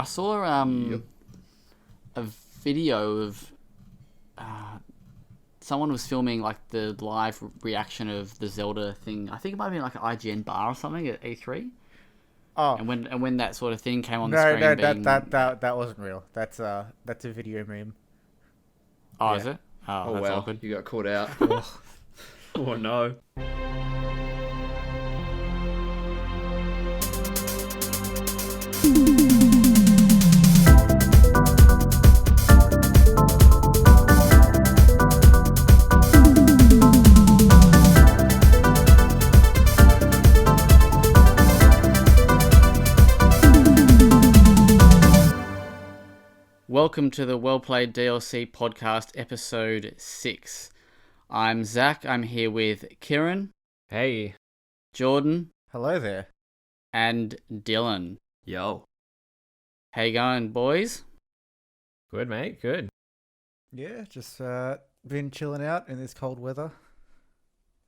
I saw a video of someone was filming like the live reaction of the Zelda thing. I think it might have been like an IGN bar or something at E3. Oh, And when that sort of thing came on the no, screen, no, being... that wasn't real. That's a video meme. Oh, Yeah. is it? Oh, Oh that's wow, awkward. you got caught out. Oh no. Welcome to the WellPlayed DLC podcast, episode 6. I'm Zach. I'm here with Kieron, Hey. Jordan, Hello there. and Dylan. Yo. How you going, boys? Good, mate. Good. Yeah, just been chilling out in this cold weather.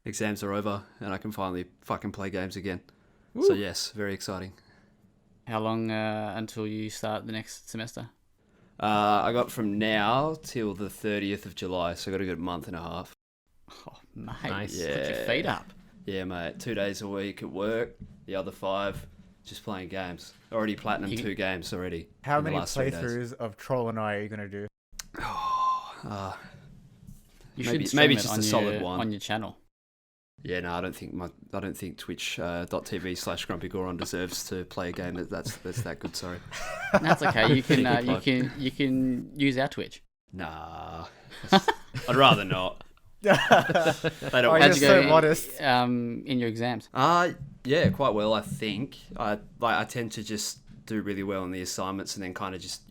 Exams are over and I can finally fucking play games again. Woo. So yes, very exciting. How long until you start the next semester? I got from now till the 30th of July, so I got a good month and a half. Oh, mate. Nice. Put your feet up. Yeah, mate. 2 days a week at work, the other 5 just playing games. Already platinum 2 games already. How in the many last 3 days. playthroughs of Troll and I are you gonna do? You Maybe- should stream maybe it just on a solid one. on your channel. Yeah, no, I don't think twitch.tv/grumpygoron deserves to play a game that's that good. Sorry. That's okay. You can Thank you, you can use our Twitch. Nah, I'd rather not. They don't. Oh, How'd you're you so go modest. in your exams? Yeah, quite well. I think I tend to just do really well on the assignments and then kind of just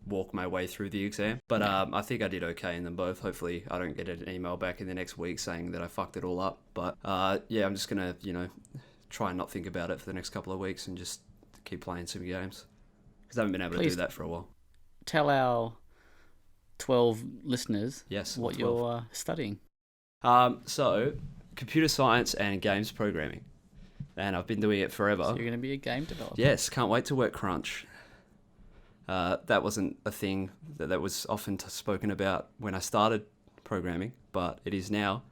walk my way through the exam. But I think I did okay in them both. Hopefully, I don't get an email back in the next week saying that I fucked it all up. But yeah, I'm just gonna try and not think about it for the next couple of weeks and just keep playing some games because I haven't been able to do that for a while. Tell our 12 listeners Yes, what 12. you're studying. So computer science and games programming, and I've been doing it forever. So you're going to be a game developer. Yes, can't wait to work crunch. That wasn't a thing that was often spoken about when I started programming, but it is now,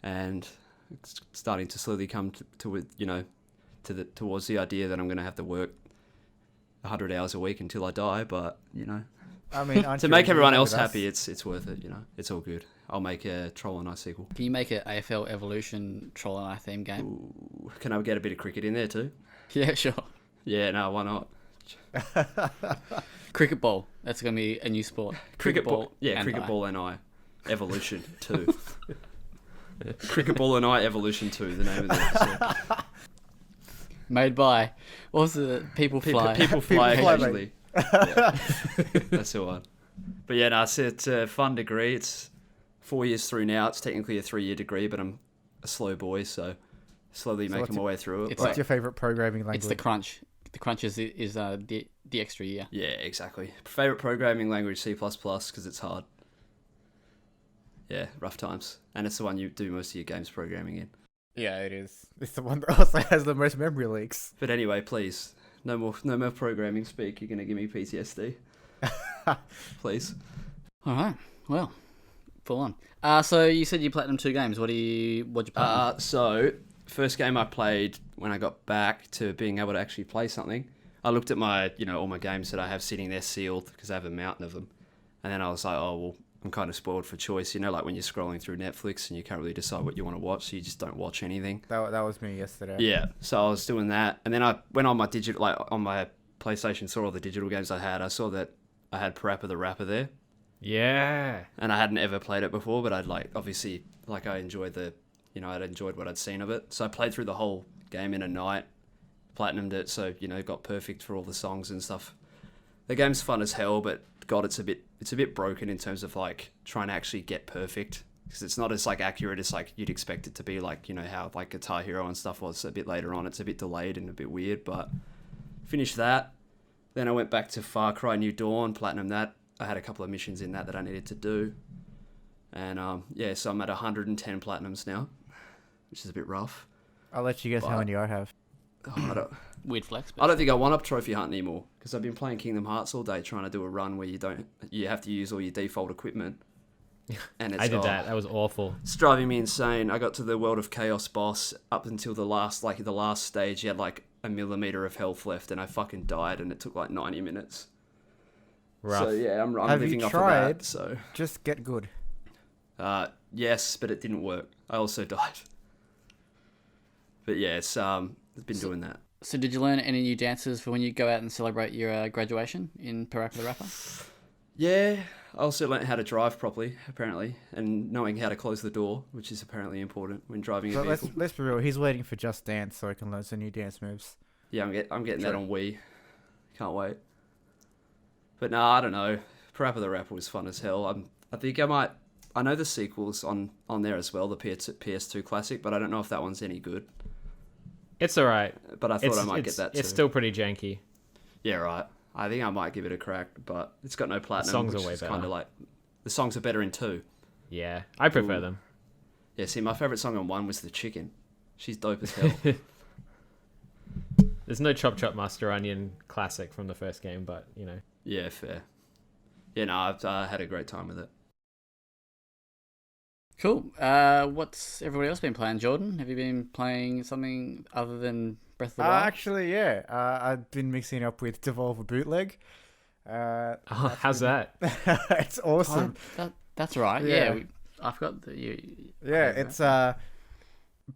and it's starting to slowly come towards the idea that I'm going to have to work 100 hours a week until I die. But I mean, aren't to you make everyone with else us? happy, it's worth it. It's all good. I'll make a Troll and I sequel. Can you make an AFL Evolution Troll and I theme game? Ooh, can I get a bit of cricket in there too? Yeah, sure. Yeah, no, why not? Cricket ball. That's going to be a new sport. Cricket ball. Yeah, and cricket I. ball and I. Evolution 2. Cricket ball and I Evolution 2, the name of the episode. Made by, what was it? People Fly. People fly People Fly, occasionally. Yeah. That's the one. But yeah, no, it's a fun degree. It's 4 years through now. It's technically a 3-year degree, but I'm a slow boy, so slowly making my way through it. it's But What's your favorite programming language? It's the crunch. The crunch is the extra year. yeah, exactly. Favorite programming language, C++, because it's hard. Yeah, rough times. And it's the one you do most of your games programming in. Yeah, it is. It's the one that also has the most memory leaks. But anyway, please, no more programming speak. You're going to give me PTSD. Please. All right. Well, full on. So you said you platinum 2 games. What'd you platinum? So, first game I played when I got back to being able to actually play something, I looked at my, all my games that I have sitting there sealed because I have a mountain of them. And then I was like, oh, well, I'm kind of spoiled for choice. Like when you're scrolling through Netflix and you can't really decide what you want to watch, so you just don't watch anything. That was me yesterday. Yeah, so I was doing that. And then I went on my on my PlayStation, saw all the digital games I had. I saw that I had Parappa the Rapper there. Yeah. And I hadn't ever played it before, but I'd obviously I enjoyed I'd enjoyed what I'd seen of it. So I played through the whole game in a night, platinumed it, so, got perfect for all the songs and stuff. The game's fun as hell, but God, it's a bit broken in terms of trying to actually get perfect, because it's not as accurate as you'd expect it to be, how Guitar Hero and stuff was a bit later on. It's a bit delayed and a bit weird, but finished that. Then I went back to Far Cry New Dawn, platinum that. I had a couple of missions in that I needed to do. And so I'm at 110 platinums now, which is a bit rough. I'll let you guess how many I have. Weird flex. I don't think I want up trophy hunt anymore because I've been playing Kingdom Hearts all day trying to do a run where you have to use all your default equipment. And it's, I did that. That was awful. It's driving me insane. I got to the World of Chaos boss up until the last stage. You had like a millimeter of health left, and I fucking died, and it took like 90 minutes. Rough. So yeah, I'm Have living you off tried? of that. So Just get good. yes, but it didn't work. I also died. But yeah, it's been doing that. So did you learn any new dances for when you go out and celebrate your graduation in Parappa the Rapper? Yeah, I also learnt how to drive properly, apparently, and knowing how to close the door, which is apparently important when driving a So vehicle. let's be real. He's waiting for Just Dance so he can learn some new dance moves. Yeah, I'm getting that True. on Wii. Can't wait. But no, I don't know. Parappa the Rapper was fun as hell. I think I might. I know the sequel's on there as well, the PS2 classic, but I don't know if that one's any good. It's alright. But I thought I might get that too. It's still pretty janky. Yeah, right. I think I might give it a crack, but it's got no platinum. songs which are way is better. kind of like the songs are better in 2. Yeah, I prefer Ooh. them. Yeah, see, my favorite song on 1 was the chicken. She's dope as hell. There's no Chop Chop Master Onion classic from the first game, but you know. Yeah, fair. Yeah, no, I've had a great time with it. Cool. What's everybody else been playing? Jordan, have you been playing something other than Breath of the Wild? Actually, yeah. I've been mixing up with Devolver Bootleg. How's that? It's awesome. That's right. Yeah. Yeah, I forgot that you. Yeah, it's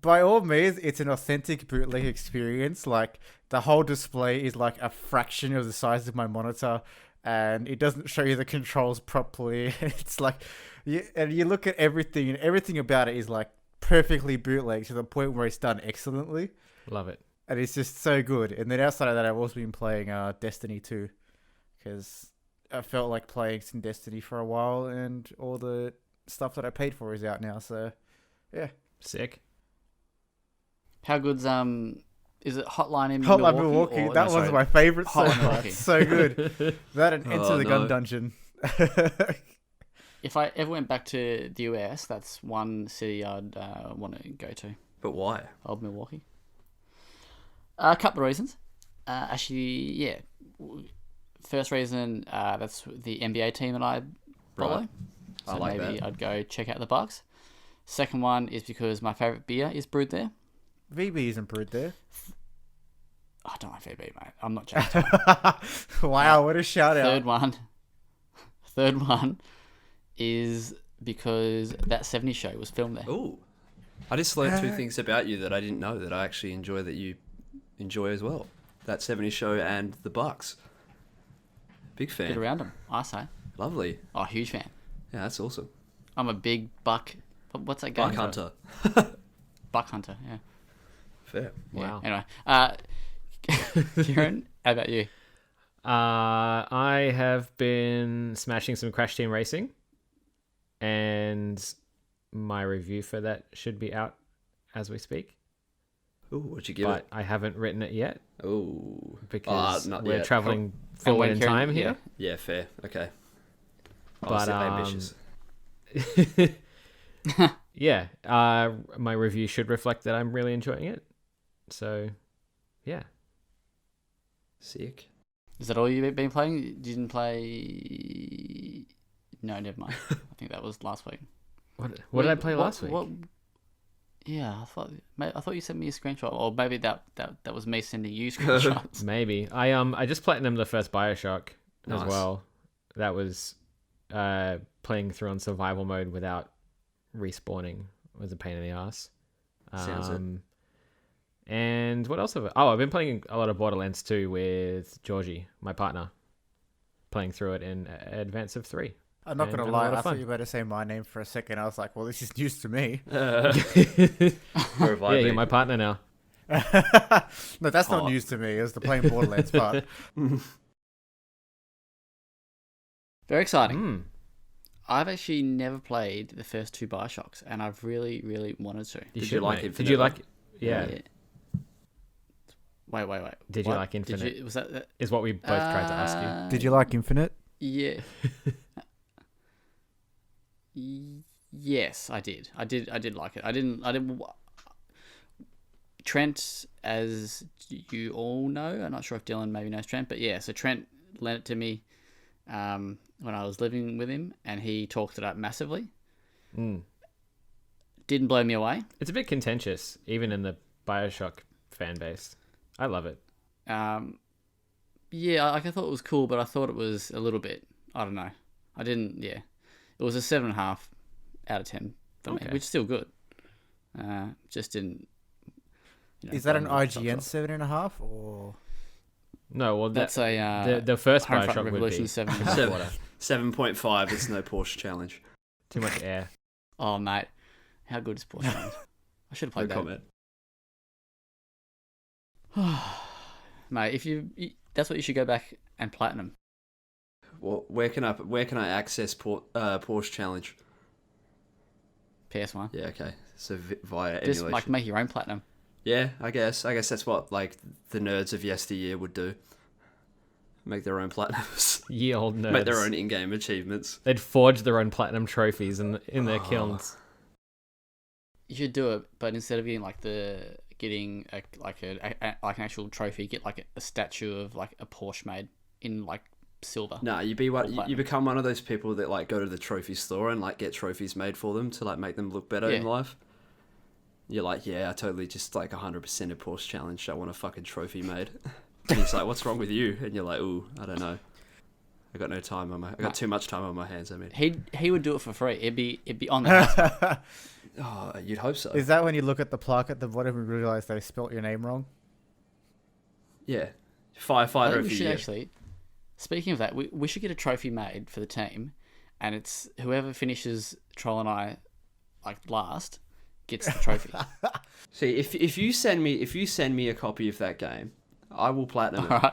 by all means, it's an authentic bootleg experience. Like the whole display is like a fraction of the size of my monitor, and it doesn't show you the controls properly. It's like, and you look at everything, and everything about it is like perfectly bootleg to the point where it's done excellently, Love it. and it's just so good. And then outside of that, I've also been playing Destiny 2, because I felt like playing some Destiny for a while, and all the stuff that I paid for is out now. So, yeah. Sick. How good's is it Hotline in Hotline Milwaukee? Milwaukee. or- That no, was sorry. my favorite so Hotline far. Milwaukee. It's so good. That and Enter Oh, the Gun no. Dungeon. If I ever went back to the US, that's one city I'd want to go to. But why? Old Milwaukee. A couple of reasons. Actually, yeah. First reason, that's the NBA team that I follow. Right. So I like maybe that. I'd go check out the Bucks. Second one is because my favourite beer is brewed there. VB isn't brewed there. I don't like VB, mate. I'm not joking. Wow, what a shout out. Third one is because that 70s show was filmed there. Ooh. I just learned 2 things about you that I didn't know that I actually enjoy that you enjoy as well. That 70s show and the Bucks. Big Get fan. around them, I say. Lovely. Oh, huge fan. Yeah, that's awesome. I'm a big buck. What's that game? Buck Hunter. Buck hunter, yeah. Fair. Wow. Yeah. Anyway, Kieran, how about you? I have been smashing some Crash Team Racing, and my review for that should be out as we speak. Ooh, what'd you give But it? I haven't written it yet Ooh. because not we're yet. traveling And forward when in Kieran- time here. Yeah, fair. Okay. But, ambitious. Yeah, my review should reflect that I'm really enjoying it. So, yeah. Sick. Is that all you've been playing? You didn't play... No, never mind. I think that was last week. What did I play last week? Yeah, I thought you sent me a screenshot, or maybe that was me sending you screenshots. Maybe. I just platinumed the first BioShock as Nice. well. That was playing through on survival mode without respawning was a pain in the ass. Sounds it. And what else have I... Oh, I've been playing a lot of Borderlands 2 with Georgie, my partner, playing through it in advance of 3. I'm not And going to a lot lie. of I thought fun. you were about to say my name for a second. I was like, well, this is news to me. Where have I Yeah, you're been? my partner now. No, that's not Hot. news to me. It was the playing Borderlands part. Very exciting. Mm. I've actually never played the first 2 Bioshocks, and I've really, really wanted to. You Did should you like mate. Infinite? Did you like... Yeah. Wait. Did you What? like Infinite? Did you, was that... Is what we both tried to ask you. Did you like Infinite? Yeah. Yes, I did. I did like it. I didn't. Trent, as you all know, I'm not sure if Dylan maybe knows Trent, but yeah, so Trent lent it to me when I was living with him, and he talked it up massively. Didn't blow me away. It's a bit contentious, even in the Bioshock fan base. I love it. Yeah, like I thought it was cool, but I thought it was a little bit, I don't know. I didn't, yeah. It was a 7.5 out of 10 for me, which is still good. Just didn't. Is that an IGN 7.5 or? No, well, that's a the first Homefront Bioshock would Revolution be 7.5. It's no Porsche challenge. too much air. Oh mate, how good is Porsche Challenge? I should have played No that. comment. Mate, if that's what you should go back and platinum. Well, where can I access Porsche challenge? PS1. Yeah, okay. So via Just emulation. like make your own platinum. Yeah, I guess that's what like the nerds of yesteryear would do. Make their own platinums. Ye old nerds. Make their own in-game achievements. They'd forge their own platinum trophies in their kilns. You should do it, but instead of getting an actual trophy, get like a statue of like a Porsche made in like silver. Nah, you become one of those people that like go to the trophy store and like get trophies made for them to like make them look better in life. You're like, yeah, I totally just like 100% a Porsche challenge. I want a fucking trophy made. And he's like, what's wrong with you? And you're like, ooh, I don't know. I got no time on I got too much time on my hands. I mean, he would do it for free. It'd be on the house. Oh, you'd hope so. Is that when you look at the plaque at the bottom and realize they spelt your name wrong? Yeah, I firefighter think of we the should year. actually. Speaking of that, we should get a trophy made for the team, and it's whoever finishes Troll and I like last gets the trophy. See, if you send me a copy of that game, I will platinum it. All right.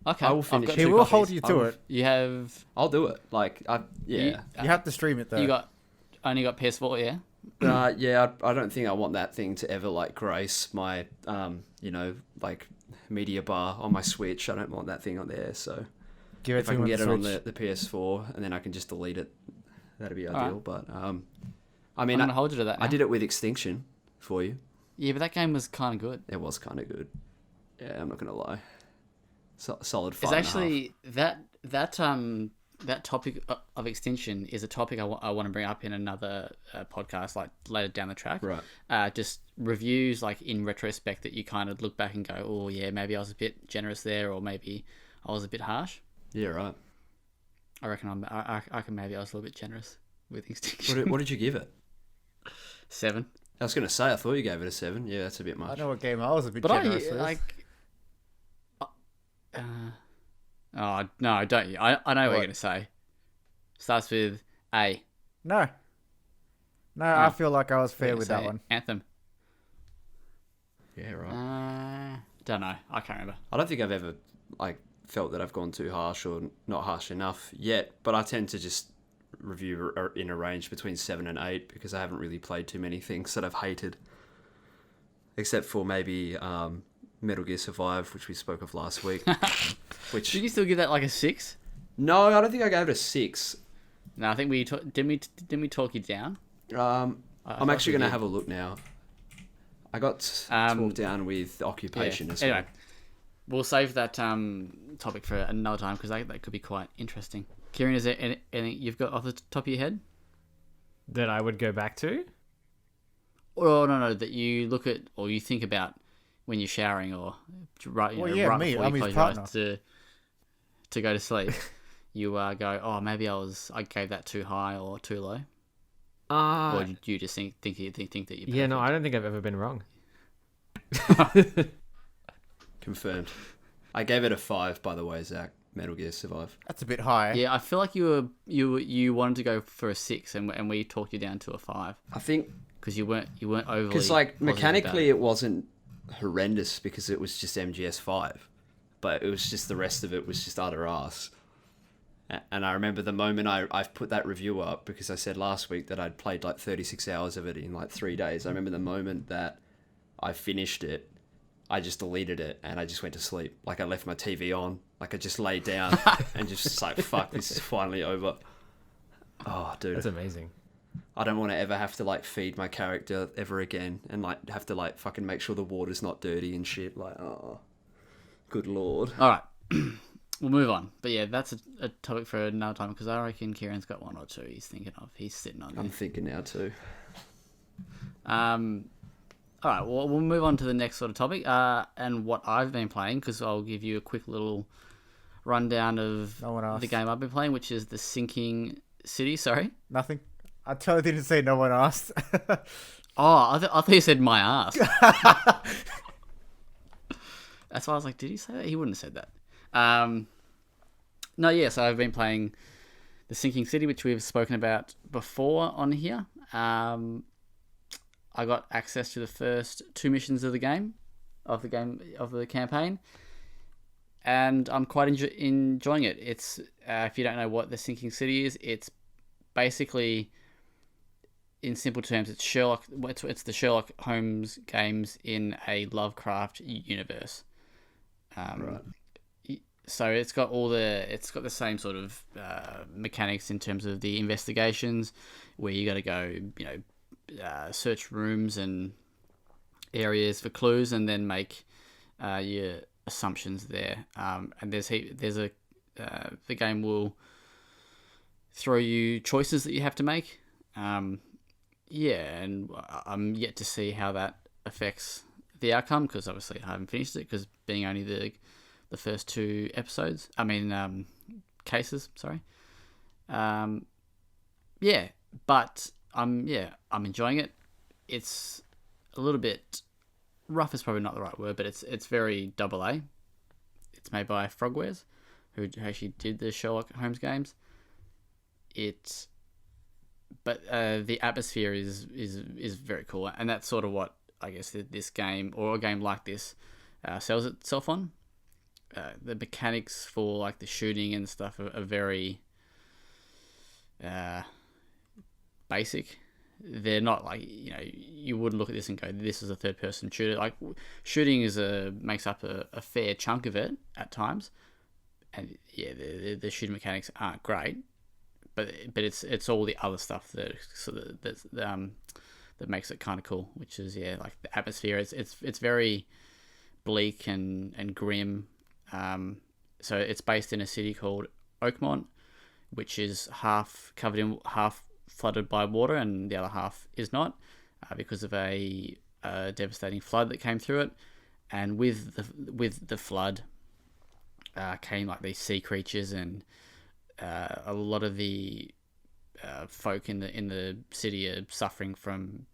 Okay. I will finish I've got it. He two will copies. hold you to it. You have. I'll do it. Like, You have to stream it though. You only got PS4, yeah. I don't think I want that thing to ever like grace my like media bar on my Switch. I don't want that thing on there. So Give it if to I him can on get it on Switch. the PS4 and then I can just delete it, that'd be Alright. ideal. But I I'm mean, gonna hold you to that. I now. did it with Extinction for you. Yeah, but that game was kind of good. It was kind of good. Yeah, I'm not gonna lie. Solid 5.5. It's actually that topic of extinction is a topic I want to bring up in another podcast, like later down the track. Right. Just reviews, like in retrospect, that you kind of look back and go, oh yeah, maybe I was a bit generous there, or maybe I was a bit harsh. Yeah, right. I reckon I reckon maybe I was a little bit generous with extinction. What did you give it? 7. I was gonna say I thought you gave it a 7. Yeah, that's a bit I much. know what game I was a bit But generous with. oh no, don't you? I know what you're What? gonna say. Starts with A. No, I feel like I was fair with that one. Anthem. Yeah, right. Don't know. I can't remember. I don't think I've ever like felt that I've gone too harsh or not harsh enough yet, but I tend to just review in a range between 7 and 8 because I haven't really played too many things that I've hated, except for maybe Metal Gear Survive, which we spoke of last week. Which Did you still give that like a 6? no, I don't think I gave it a 6. No, I think didn't we talk you down? I'm actually going to have a look now. I got talked down with Occupation as well. Anyway, we'll save that topic for another time because that could be quite interesting. Kieran, is there anything you've got off the top of your head? That I would go back to? Or no, that you look at or you think about when you're showering or right, Well, right me. before I'm you his close your eyes partner. to go to sleep. You go, oh, maybe I gave that too high or too low, or do you just think that you're Yeah, no, perfect? I don't think I've ever been wrong. Confirmed. I gave it a 5, by the way, Zach. Metal Gear Survive. That's a bit high. Yeah, I feel like you wanted to go for a 6, and we talked you down to a 5 I think because you weren't overly. because like positive mechanically about it wasn't horrendous because it was just MGS5, but it was just the rest of it was just utter ass. And I remember the moment I've put that review up because I said last week that I'd played like 36 hours of it in like 3 days. I remember the moment that I finished it, I just deleted it and I just went to sleep. Like I left my TV on, like I just laid down and just like, fuck, this is finally over. Oh, dude. That's amazing. I don't want to ever have to like feed my character ever again, and like have to like fucking make sure the water's not dirty and shit. Like, oh, good lord. All right, we'll move on. But yeah, that's a topic for another time because I reckon Kieran's got one or two he's thinking of. He's sitting on. I'm thinking now too. All right, well, we'll move on to the next sort of topic, and what I've been playing, because I'll give you a quick little rundown of No one asked. the game I've been playing, which is the Sinking City. Sorry. Nothing. I totally didn't say no one asked. Oh, I thought you said my ass. That's why I was like, did he say that? He wouldn't have said that. No, yeah, so I've been playing the Sinking City, which we've spoken about before on here. I got access to the first 2 missions of the campaign, and I'm quite enjoying it. It's if you don't know what the Sinking City is, it's basically, in simple terms, it's Sherlock. It's the Sherlock Holmes games in a Lovecraft universe. Right. So it's got the same sort of mechanics in terms of the investigations, where you got to go, search rooms and areas for clues, and then make your assumptions there. And the game will throw you choices that you have to make. And I'm yet to see how that affects the outcome, because obviously I haven't finished it, because being only the first 2 episodes. Cases. Sorry. But I'm enjoying it. It's a little bit rough is probably not the right word, but it's very AA. It's made by Frogwares, who actually did the Sherlock Holmes games. But the atmosphere is very cool, and that's sort of what I guess this game, or a game like this, sells itself on. The mechanics for like the shooting and stuff are very basic. They're not like, you wouldn't look at this and go, this is a third person shooter. Like, shooting makes up a fair chunk of it at times, and yeah, the shooting mechanics aren't great, but it's all the other stuff that makes it kind of cool, which is like the atmosphere. It's very bleak and grim. So it's based in a city called Oakmont, which is half flooded by water, and the other half is not, because of a devastating flood that came through it. And with the flood came like these sea creatures, and a lot of the folk in the city are suffering from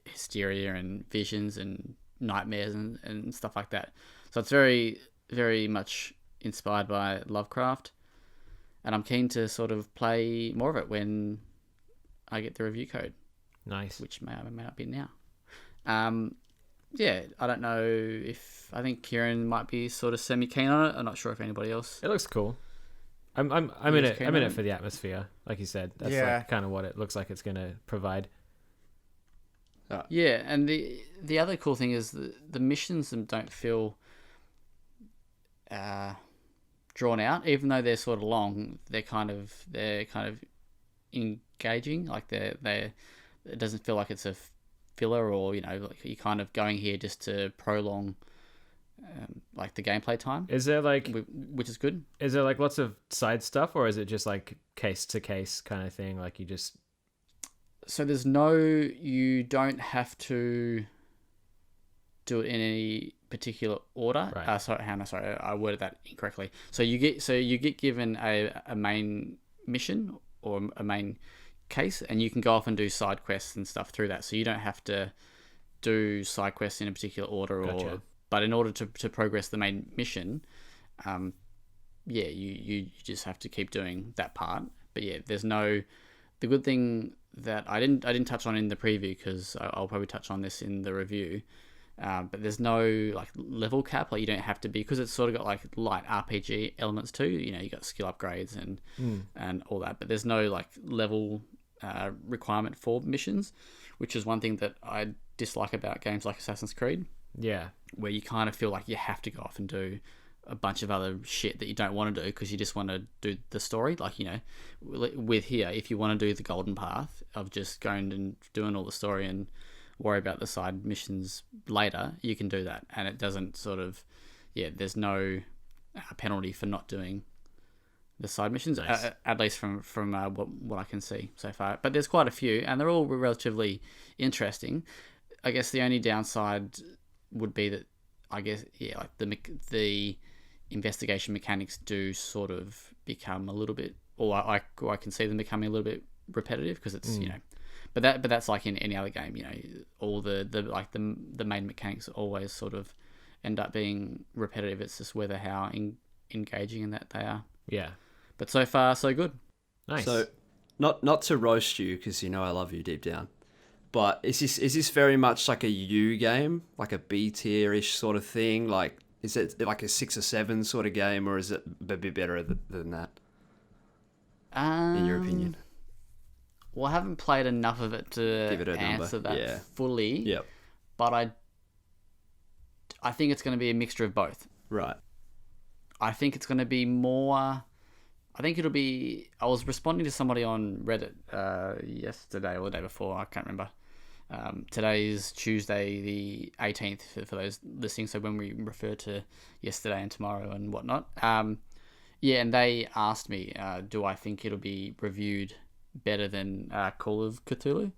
hysteria and visions and nightmares and stuff like that. So it's very, very much inspired by Lovecraft, and I'm keen to sort of play more of it when I get the review code. Nice. Which may or may not be now. I don't know if, I think Kieran might be sort of semi-keen on it. I'm not sure if anybody else. It looks cool. I'm in it for the atmosphere, like you said. That's like kind of what it looks like it's going to provide. Yeah, and the other cool thing is the missions don't feel drawn out, even though they're sort of long. They're kind of engaging. Like it doesn't feel like it's a filler, or like you're kind of going here just to prolong like the gameplay time. Is there like, which is good? Is there like lots of side stuff, or is it just like case to case kind of thing? Like you just. So you don't have to do it in any particular order. Right. Sorry, Hannah. Sorry, I worded that incorrectly. So you get given a main mission or a main case, and you can go off and do side quests and stuff through that. So you don't have to do side quests in a particular order. Gotcha. But in order to progress the main mission, you just have to keep doing that part. But yeah, the good thing that I didn't touch on in the preview, because I'll probably touch on this in the review. But there's no like level cap. Like you don't have to be, because it's sort of got like light RPG elements too. You got skill upgrades and all that. But there's no like level requirement for missions, which is one thing that I dislike about games like Assassin's Creed. Yeah. Where you kind of feel like you have to go off and do a bunch of other shit that you don't want to do because you just want to do the story. Like, you know, with here, if you want to do the golden path of just going and doing all the story and worry about the side missions later, you can do that. And it doesn't sort of, there's no penalty for not doing the side missions, Nice. at least from what I can see so far. But there's quite a few, and they're all relatively interesting. I guess the only downside would be that, I guess, like the investigation mechanics do sort of become a little bit, or I can see them becoming a little bit repetitive because it's you know, but that's like in any other game, you know, all the main mechanics always sort of end up being repetitive. It's just whether how engaging in that they are. Yeah. But so far, so good. Nice. So, not to roast you, because you know I love you deep down, but is this very much like a U game, like a B tier-ish sort of thing? Like, is it like a 6 or 7 sort of game, or is it a bit better than that, in your opinion? Well, I haven't played enough of it to Give it a answer number. that fully. Yep. But I think it's going to be a mixture of both. Right. I think it's going to be more. I think it'll be. I was responding to somebody on Reddit yesterday or the day before. I can't remember. Today's Tuesday, the 18th, for those listening. So when we refer to yesterday and tomorrow and whatnot. And they asked me, do I think it'll be reviewed better than Call of Cthulhu?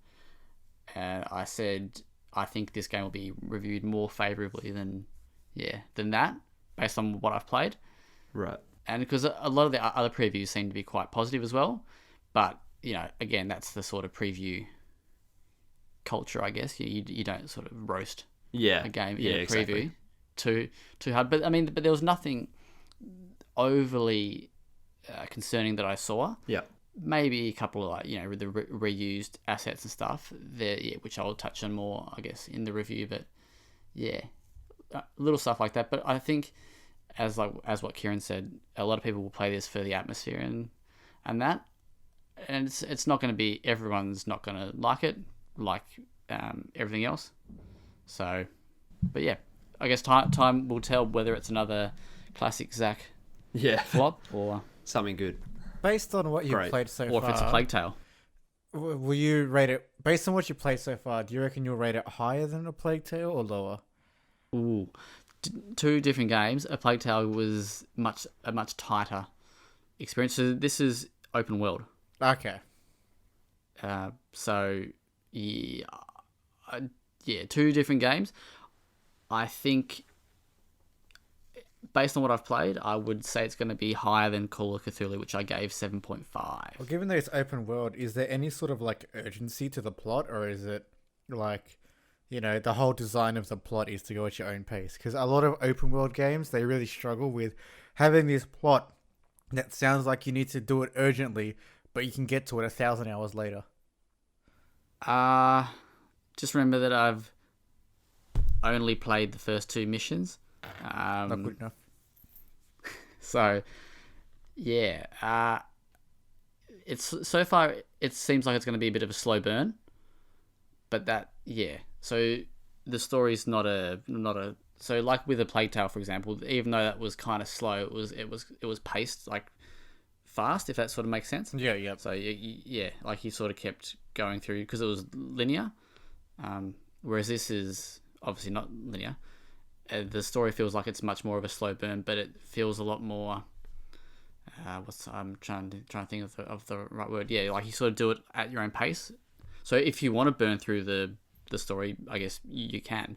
And I said, I think this game will be reviewed more favorably than that, based on what I've played. Right. And because a lot of the other previews seem to be quite positive as well. But, you know, again, that's the sort of preview culture, I guess. You don't sort of roast a game in a preview too hard. But, I mean, there was nothing overly concerning that I saw. Yeah. Maybe a couple of, like, you know, the reused assets and stuff there, which I'll touch on more, I guess, in the review. But, little stuff like that. But I think, as what Kieron said, a lot of people will play this for the atmosphere and that, and it's not going to be, everyone's not going to like it, like everything else. So, but I guess time will tell whether it's another classic Zach flop or something good. Based on what you've played so far, or if it's a Plague Tale. Will you rate it based on what you played so far? Do you reckon you'll rate it higher than a Plague Tale or lower? Ooh. Two different games. A Plague Tale was a much tighter experience. So this is open world. Okay. So two different games. I think, based on what I've played, I would say it's going to be higher than Call of Cthulhu, which I gave 7.5. Well, given that it's open world, is there any sort of like urgency to the plot, or is it like, you know, the whole design of the plot is to go at your own pace? Because a lot of open world games, they really struggle with having this plot that sounds like you need to do it urgently, but you can get to it 1,000 hours later. Just remember that I've only played the first 2 missions. Not good enough. So, it's so far, it seems like it's going to be a bit of a slow burn, but that, so the story's not a so like with a Plague Tale, for example, even though that was kind of slow, it was paced like fast, if that sort of makes sense. Yeah. So like he sort of kept going through because it was linear, whereas this is obviously not linear. The story feels like it's much more of a slow burn, but it feels a lot more. I'm trying to think of the right word. Yeah, like you sort of do it at your own pace. So if you want to burn through the story, I guess you can,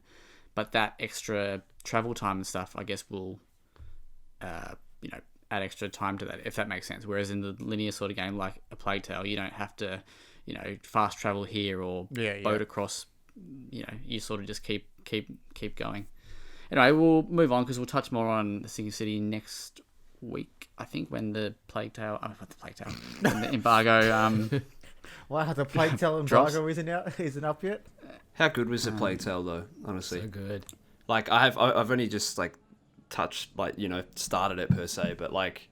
but that extra travel time and stuff, I guess, will add extra time to that, if that makes sense. Whereas in the linear sort of game, like a Plague Tale, you don't have to, fast travel here or boat across. You sort of just keep going. Anyway, we'll move on because we'll touch more on the Sinking City next week, I think, when the Plague Tale, when the embargo. Wow, the Plague Tale embargo isn't up yet. How good was the Plague Tale though? Honestly, So good. like I've only just like touched, like, started it per se, but like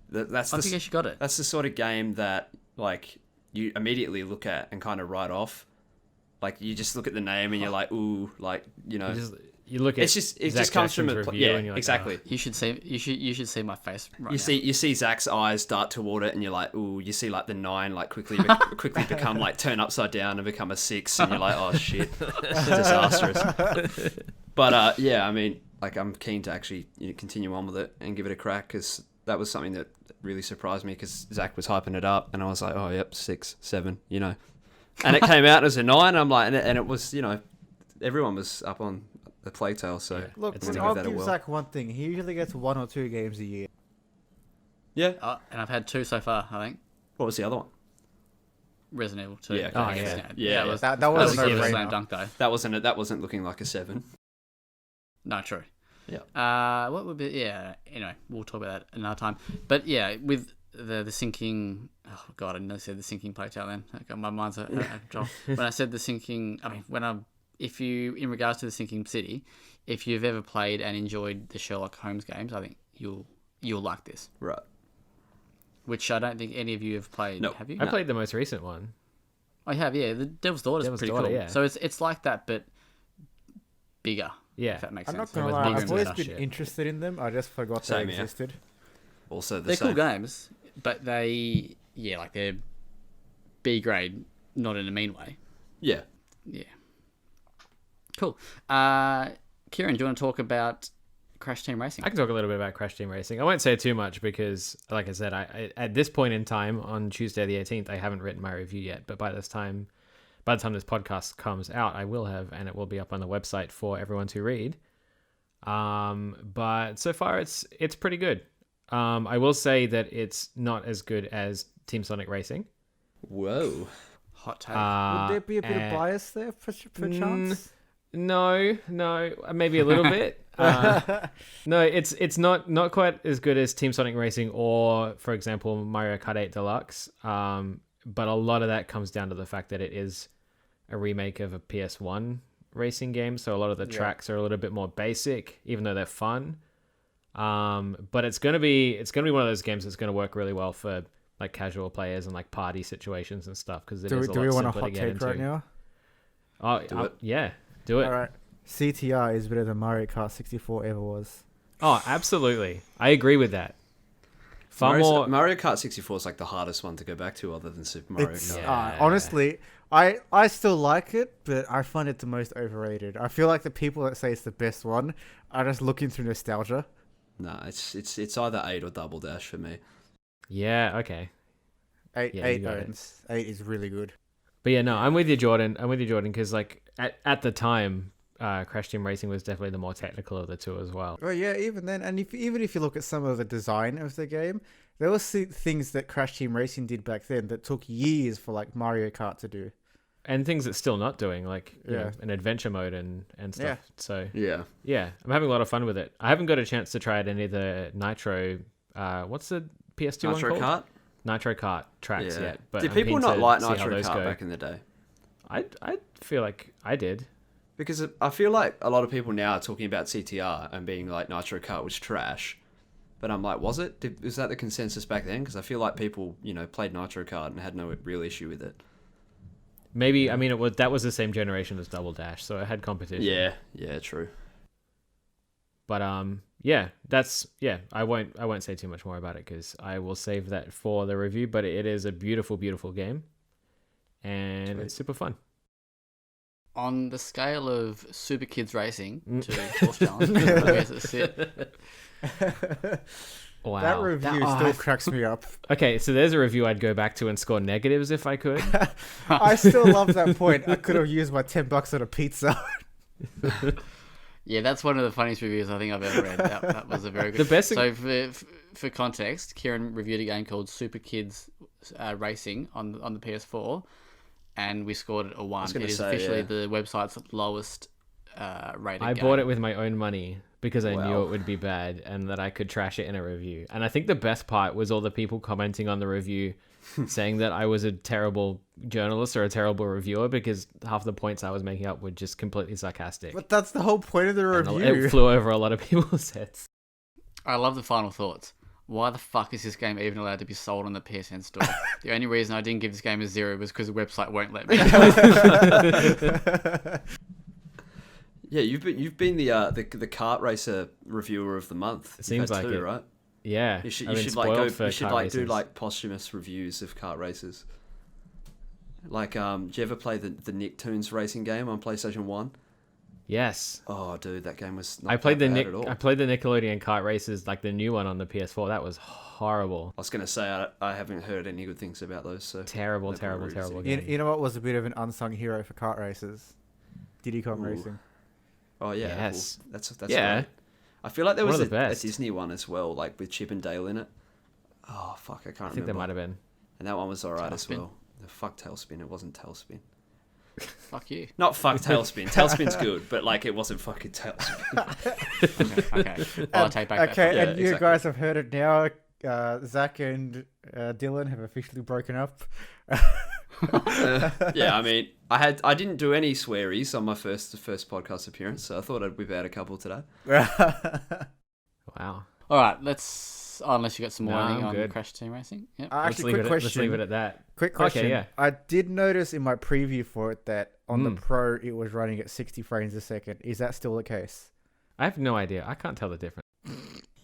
that's I think you got it. That's the sort of game that like you immediately look at and kind of write off. Like you just look at the name and you're like, ooh, like You you look at It Zach just comes from Jackson's a review yeah, and you're like, exactly. "Oh." You should see my face right now. You see Zach's eyes dart toward it, and you're like, ooh. You see like the 9 like quickly become like turn upside down and become a 6, and you're like, oh shit, it's disastrous. But yeah, I mean, like I'm keen to actually continue on with it and give it a crack, because that was something that really surprised me, because Zach was hyping it up, and I was like, oh yep, 6, 7, and it came out as a 9. I'm like, and it was, everyone was up on the Plague Tale, so Look, It's but gonna I'll give that a give whirl. Zach one thing. He usually gets 1 or 2 games a year. yeah. And I've had 2 so far, I think. What was the other one? Resident Evil 2. Yeah, okay. Oh, I guess, yeah. Yeah, That was, That that was was a a no-brainer. slam dunk, though. That wasn't looking like a 7. No, true. Yeah. What would be? Yeah. Anyway, we'll talk about that another time. But yeah, with the sinking. Oh god, I nearly said the sinking playtale. Then okay, my mind's a job. When I said the sinking, I mean in regards to the sinking city, if you've ever played and enjoyed the Sherlock Holmes games, I think you'll like this. Right. Which I don't think any of you have played. No. Have you? I played the most recent one. I have. Yeah, the Devil's Daughter is Devil's pretty Daughter, cool. yeah. So it's like that, but bigger. Yeah. If that makes I'm sense. not gonna with lie, bigger I've and always better been shit. interested in them. I just forgot they Same here. existed. Also the They're same. cool games, but they're B grade, not in a mean way. Yeah. Yeah. Cool. Kieran, do you want to talk about Crash Team Racing? I can talk a little bit about Crash Team Racing. I won't say too much because, like I said, I at this point in time on Tuesday the 18th, I haven't written my review yet. But by the time this podcast comes out, I will have, and it will be up on the website for everyone to read. But so far, it's pretty good. I will say that it's not as good as Team Sonic Racing. Whoa. Hot take. Would there be a bit of and- bias there, per chance? No, maybe a little bit. No, it's not quite as good as Team Sonic Racing or, for example, Mario Kart 8 Deluxe. But a lot of that comes down to the fact that it is a remake of a PS1 racing game, so a lot of the tracks are a little bit more basic, even though they're fun. But it's gonna be one of those games that's gonna work really well for like casual players and like party situations and stuff, because Do we want a hot take right now? Yeah, do it. All right. CTR is better than Mario Kart 64 ever was. Oh, absolutely. I agree with that. Far more. Mario Kart 64 is like the hardest one to go back to, other than Super Mario It's, Kart. Yeah. honestly, I still like it, but I find it the most overrated. I feel like the people that say it's the best one are just looking through nostalgia. No, it's either 8 or Double Dash for me. Yeah, okay. 8 Yeah, you got it. owns. 8 is really good. But yeah, no, I'm with you, Jordan. Because like at the time, Crash Team Racing was definitely the more technical of the two as well. Well, yeah, even then, and even if you look at some of the design of the game, there were things that Crash Team Racing did back then that took years for like Mario Kart to do. And things it's still not doing, like you Yeah. know, an adventure mode and stuff. Yeah. So Yeah. yeah, I'm having a lot of fun with it. I haven't got a chance to try it in either Nitro. What's the PS2 Nitro one called? Kart? Nitro Kart tracks Yeah. yet. But Did I'm people keen not to like see how Nitro those Kart go. back in the day? I feel like I did. Because I feel like a lot of people now are talking about CTR and being like Nitro Kart was trash. But I'm like, was it? Was that the consensus back then? Because I feel like people, played Nitro Kart and had no real issue with it. Maybe I mean that was the same generation as Double Dash, so it had competition. Yeah, true. But I won't say too much more about it because I will save that for the review. But it is a beautiful, beautiful game, and Sweet. it's super fun. On the scale of Super Kids Racing to Force Challenge, where does it sit? Wow, That review still cracks me up. Okay, so there's a review I'd go back to and score negatives if I could. I still love that point. I could have used my $10 on a pizza. Yeah, that's one of the funniest reviews I think I've ever read. That was a very good. The best So for context, Kieran reviewed a game called Super Kids Racing on the PS4, and we scored it a 1. It gonna is say, officially yeah. the website's lowest rated I game. bought it with my own money because I knew Wow. it would be bad and that I could trash it in a review. And I think the best part was all the people commenting on the review saying that I was a terrible journalist or a terrible reviewer because half the points I was making up were just completely sarcastic. But that's the whole point of the And review. it flew over a lot of people's heads. I love the final thoughts. Why the fuck is this game even allowed to be sold on the PSN store? The only reason I didn't give this game a 0 was because the website won't let me. Yeah, you've been the kart racer reviewer of the month. It seems like it, right? Yeah, You should I've been do spoiled for kart do races. like posthumous reviews of kart races. Like, do you ever play the Nicktoons racing game on PlayStation 1? Yes, Oh, dude, that game was not I played the that bad at all. I played the Nickelodeon kart races, like the new one on the PS4. That was horrible. I was gonna say I haven't heard any good things about those. So Terrible, no point terrible, really terrible seeing. game. You know what was a bit of an unsung hero for kart races? Diddy Kong Ooh. Racing. Oh yeah, Yes. well, that's Yeah. right. I feel like there One was of the a best. Disney one as well, like with Chip and Dale in it. Oh fuck, I can't I think remember. there might have been. And that one was alright as Tailspin. well. The fuck Tailspin, it wasn't Tailspin. Fuck you. Not fuck Tailspin. Tailspin's good, but like it wasn't fucking Tailspin. Okay. Well, I'll take back that. Okay, Yeah, and you exactly. guys have heard it now. Zach and Dylan have officially broken up. Yeah, I mean, I didn't do any swearies on my first podcast appearance, so I thought I'd whip out a couple today. Wow. All right, let's. Oh, unless you got some more No, anything I'm on good. Crash Team Racing. Yep. Actually, quick question. Let's leave it at that. Quick question. Okay, yeah. I did notice in my preview for it that on the Mm. Pro it was running at 60 frames a second. Is that still the case? I have no idea. I can't tell the difference.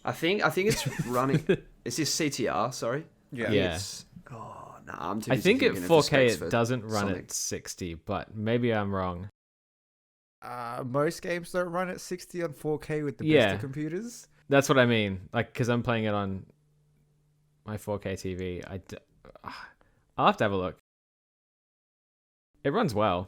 I think it's running. Is this CTR? Sorry. Yeah. Yeah. It's, oh no, I'm too I busy think at thinking of the 4K specs it for doesn't run Sonic. at 60, but maybe I'm wrong. Most games don't run at 60 on 4K with the best Yeah. of computers. That's what I mean. Like, because I'm playing it on my 4K TV. I'll have to have a look. It runs well.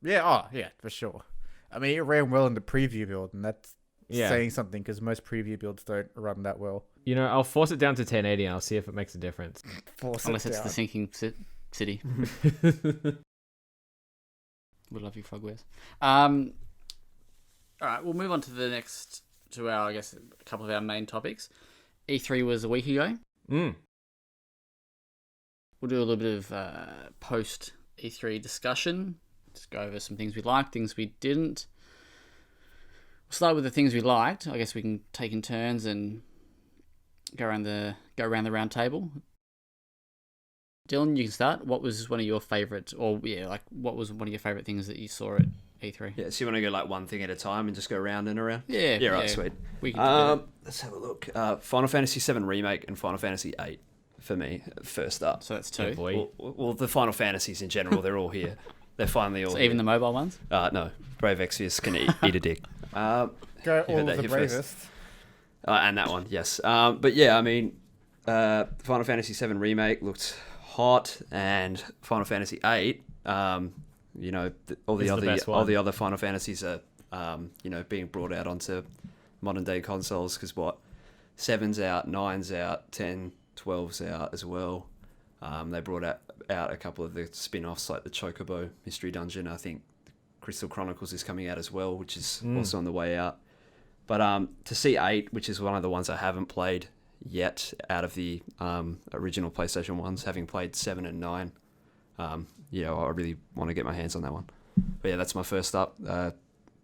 Yeah, oh, yeah, for sure. I mean, it ran well in the preview build, and that's Yeah. saying something because most preview builds don't run that well. You know, I'll force it down to 1080 and I'll see if it makes a difference. Force Unless it it's down. the sinking city. We love you, Frogwares. All right, we'll move on to our, I guess, a couple of our main topics. E3 was a week ago. Mm. We'll do a little bit of post E3 discussion. Just go over some things we liked, things we didn't. We'll start with the things we liked. I guess we can take in turns and go around the round table. Dylan, you can start. What was one of your favourite, what was one of your favourite things that you saw at E3? Yeah, so you want to go like one thing at a time and just go round and around? Yeah, Yeah, right, sweet. We can do that. Let's have a look. Final Fantasy VII Remake and Final Fantasy VIII for me, first up. So that's Oh, two. boy. Well, the Final Fantasies in general, they're all here. They're finally all So here. even the mobile ones? No, Brave Exvius can eat a dick. Go heard all that the here first. bravest. And that one, yes. But yeah, I mean, Final Fantasy VII Remake looked hot, and Final Fantasy VIII, you know, all Is the best all one. the other Final Fantasies are, you know, being brought out onto modern day consoles because 7's out, 9's out, 10, 12's out as well. They brought out a couple of the spin-offs like the Chocobo Mystery Dungeon. I think Crystal Chronicles is coming out as well, which is also on the way out. But to see 8, which is one of the ones I haven't played yet out of the original PlayStation ones, having played 7 and 9, you know, I really want to get my hands on that one. But yeah, that's my first up.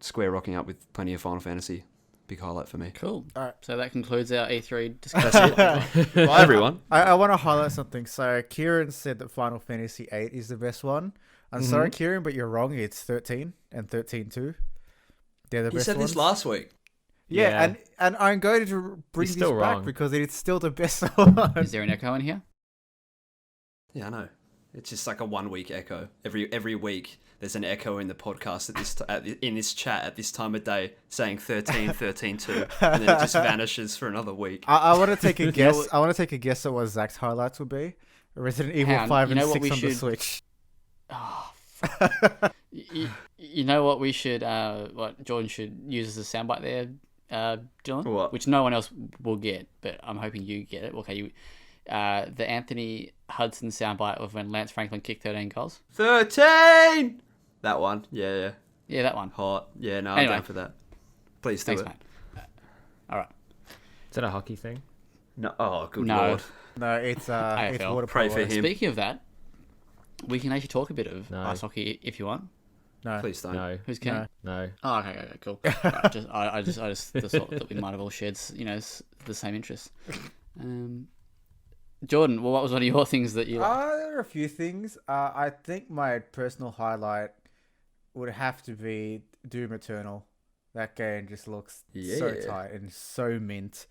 Square rocking up with plenty of Final Fantasy. Big highlight for me. Cool. All right. So that concludes our E3 discussion. That's it. Bye, everyone. I want to highlight something. So Kieran said that Final Fantasy VIII is the best one. I'm sorry, Kieran, but you're wrong. It's 13 and 13-2. They're the You best said ones. this last week. Yeah, Yeah. and I'm going to bring He's this still back wrong. because it's still the best one. Is there an echo in here? Yeah, I know. It's just like a 1 week echo. Every week there's an echo in the podcast in this chat at this time of day saying 13, 13, 2, and then it just vanishes for another week. I want to take a guess. I want to take a guess at what Zach's highlights would be. Resident Evil Hang on, 5 you and know what 6 we on the should- Switch. Oh, you know what we should, what Jordan should use as a soundbite there, Dylan? What? Which no one else will get, but I'm hoping you get it. Okay, the Anthony Hudson soundbite of when Lance Franklin kicked 13 goals. 13! That one. Yeah. Yeah, that one. Hot. Yeah, no, Anyway. I'm down for that. Please do Thanks, it. mate. All right. Is that a hockey thing? No, oh, good No. lord. No, it's water Pray polo. for him. Speaking of that, we can actually talk a bit of No. ice hockey if you want. No. Please don't. No. Who's Ken? No. Oh, okay, cool. Right, I just thought that we might have all shared, the same interests. Jordan, well, what was one of your things that you? There are a few things. I think my personal highlight would have to be Doom Eternal. That game just looks so Yeah. tight and so mint.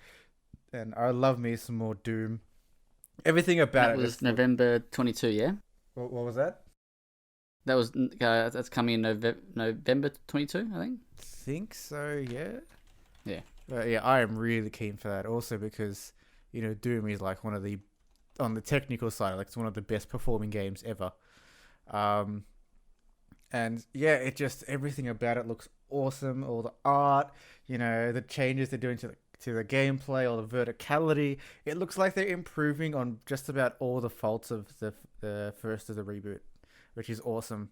And I love me some more Doom. Everything about That it. was just November 22, yeah? what was that? That was that's coming in November 22, I Think so, yeah. Yeah. Yeah, I am really keen for that. Also because, Doom is like one of the, on the technical side, like it's one of the best performing games ever. And yeah, it just, everything about it looks awesome. All the art, the changes they're doing to the gameplay, or the verticality. It looks like they're improving on just about all the faults of the first of the reboot, which is awesome.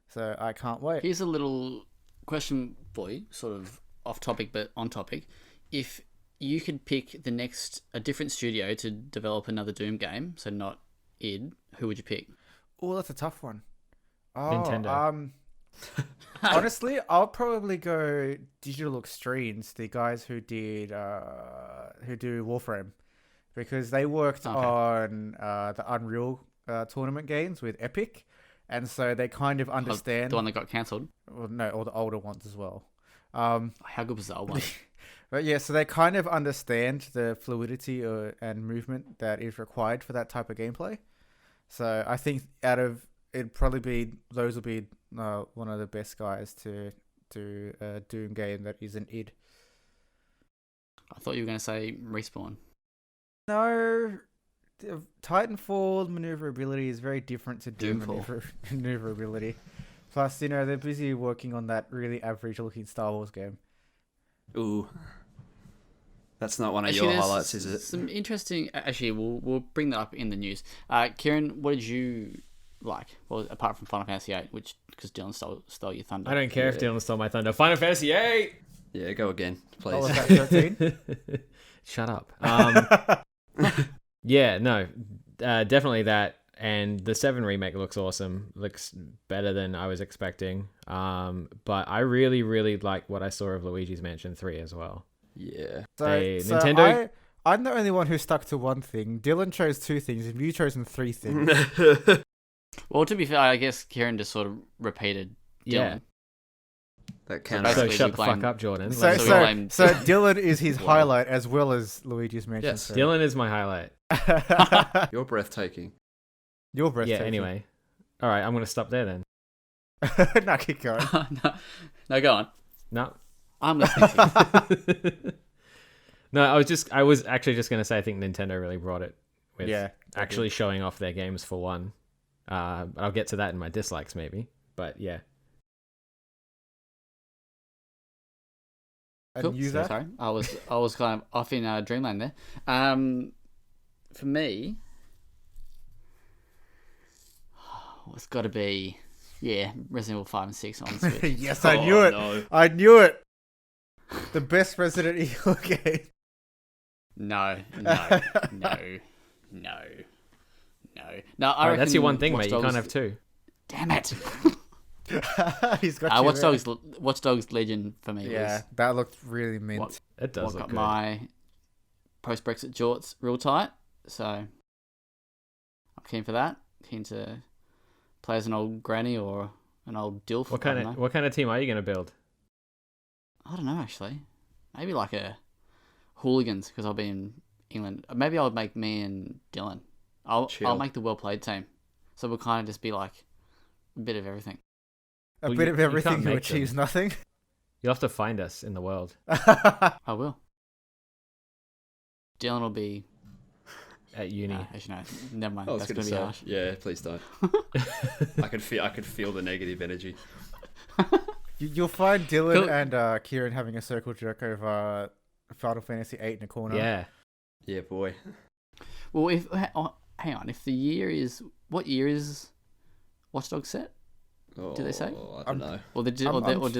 So I can't wait. Here's a little question for you, sort of off topic but on topic. If you could pick a different studio to develop another Doom game, so not id, who would you pick? Oh, that's a tough one. Oh, Nintendo. Honestly, I'll probably go Digital Extremes, the guys who do Warframe, because they worked on the Unreal tournament games with Epic, and so they kind of understand. The one that got cancelled? Well, no, all the older ones as well. How good was the old one? But yeah, so they kind of understand the fluidity and movement that is required for that type of gameplay. So I think it'd probably be those will be one of the best guys to do a Doom game that isn't id. I thought you were going to say Respawn. No, Titanfall maneuverability is very different to Doom Doomfall. maneuverability. Plus, they're busy working on that really average-looking Star Wars game. Ooh. That's not one of Actually, your there's highlights, is it? Some interesting. Actually, we'll bring that up in the news. Kieran, what did you like? Well, apart from Final Fantasy VIII, which because Dylan stole your thunder. I don't care if Dylan stole my thunder. Final Fantasy VIII. Yeah, go again, please. Oh, was that 13? Shut up. Yeah, no, definitely that. And the 7 remake looks awesome. Looks better than I was expecting. But I really, really like what I saw of Luigi's Mansion 3 as well. Yeah. Nintendo. I'm the only one who stuck to one thing. Dylan chose 2 things, and you've chosen 3 things. Well, to be fair, I guess Kieran just sort of repeated Dylan. Yeah. That So counts. So basically shut we the blame- fuck up, Jordan. So, we so, blame- so Dylan is his Wow. highlight as well as Luigi's Mansion. Yes. 3. Dylan is my highlight. You're breathtaking. Your breath. Yeah, anyway. All right, I'm going to stop there then. No, keep going. no, go on. No. I'm listening to you. No, I was actually just going to say I think Nintendo really brought it with Yeah, they actually showing off their games for one. I'll get to that in my dislikes maybe, but yeah. And Cool. you, Zach? Sorry, I was kind of off in dreamland there. For me, it's got to be Resident Evil 5 and 6 on Switch. Yes, I knew it. No. I knew it. The best Resident Evil game. No. I All right, that's your reckon one thing, Watch mate. You can't Dogs- have 2. Damn it! He's got you there. Watch Dogs Legion for me Yeah, that looked really mint. What- It does was look what got good. my post Brexit jorts real tight. So I'm keen for that. Keen to play as an old granny or an old dilf. What I kind don't of know. what kind of team are you going to build? I don't know actually. Maybe like a hooligans because I'll be in England. Maybe I would make me and Dylan. I'll Chill. make the well-played team. So we'll kind of just be like a bit of everything. A Well, bit you of everything can't who make achieves them. nothing. You'll have to find us in the world I will. Dylan will be. at uni. Actually, no, never mind. I was That's going gonna to be say, harsh. yeah, please don't. I could feel the negative energy. You'll find Dylan Cool. and Kieran having a circle jerk over Final Fantasy VIII in a corner. Yeah. Yeah, boy. Well, hang on. If the year is what year is Watch Dogs set? Oh, Do they say? I don't know. Or do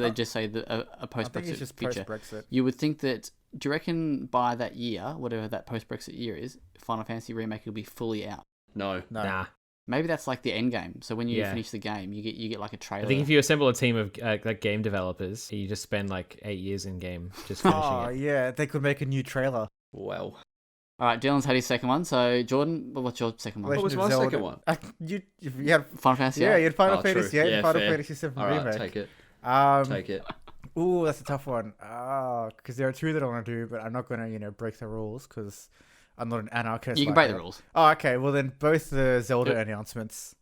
they just say a I post think it's Brexit just future? post-Brexit. You would think that. Do you reckon by that year, whatever that post Brexit year is, Final Fantasy remake will be fully out? No. No. Nah. Maybe that's like the end game. So when you Yeah. finish the game, you get like a trailer. I think if you assemble a team of like game developers, you just spend like 8 years in game just finishing Oh, it. yeah, they could make a new trailer. Wow. All right, Dylan's had his second one. So Jordan, what's your second one? Legend What was of my Zelda. second one? You had Final Fantasy. yeah, VIII? you had Final Oh, true. Fantasy VIII Yeah, and Final fair. Fantasy VII All right, remake. take it. Um, Take it. Ooh, that's a tough one. Because there are two that I want to do, but I'm not going to, break the rules because I'm not an anarchist. You can like break that. the rules. Oh, okay. Well, then both the Zelda Yep. announcements.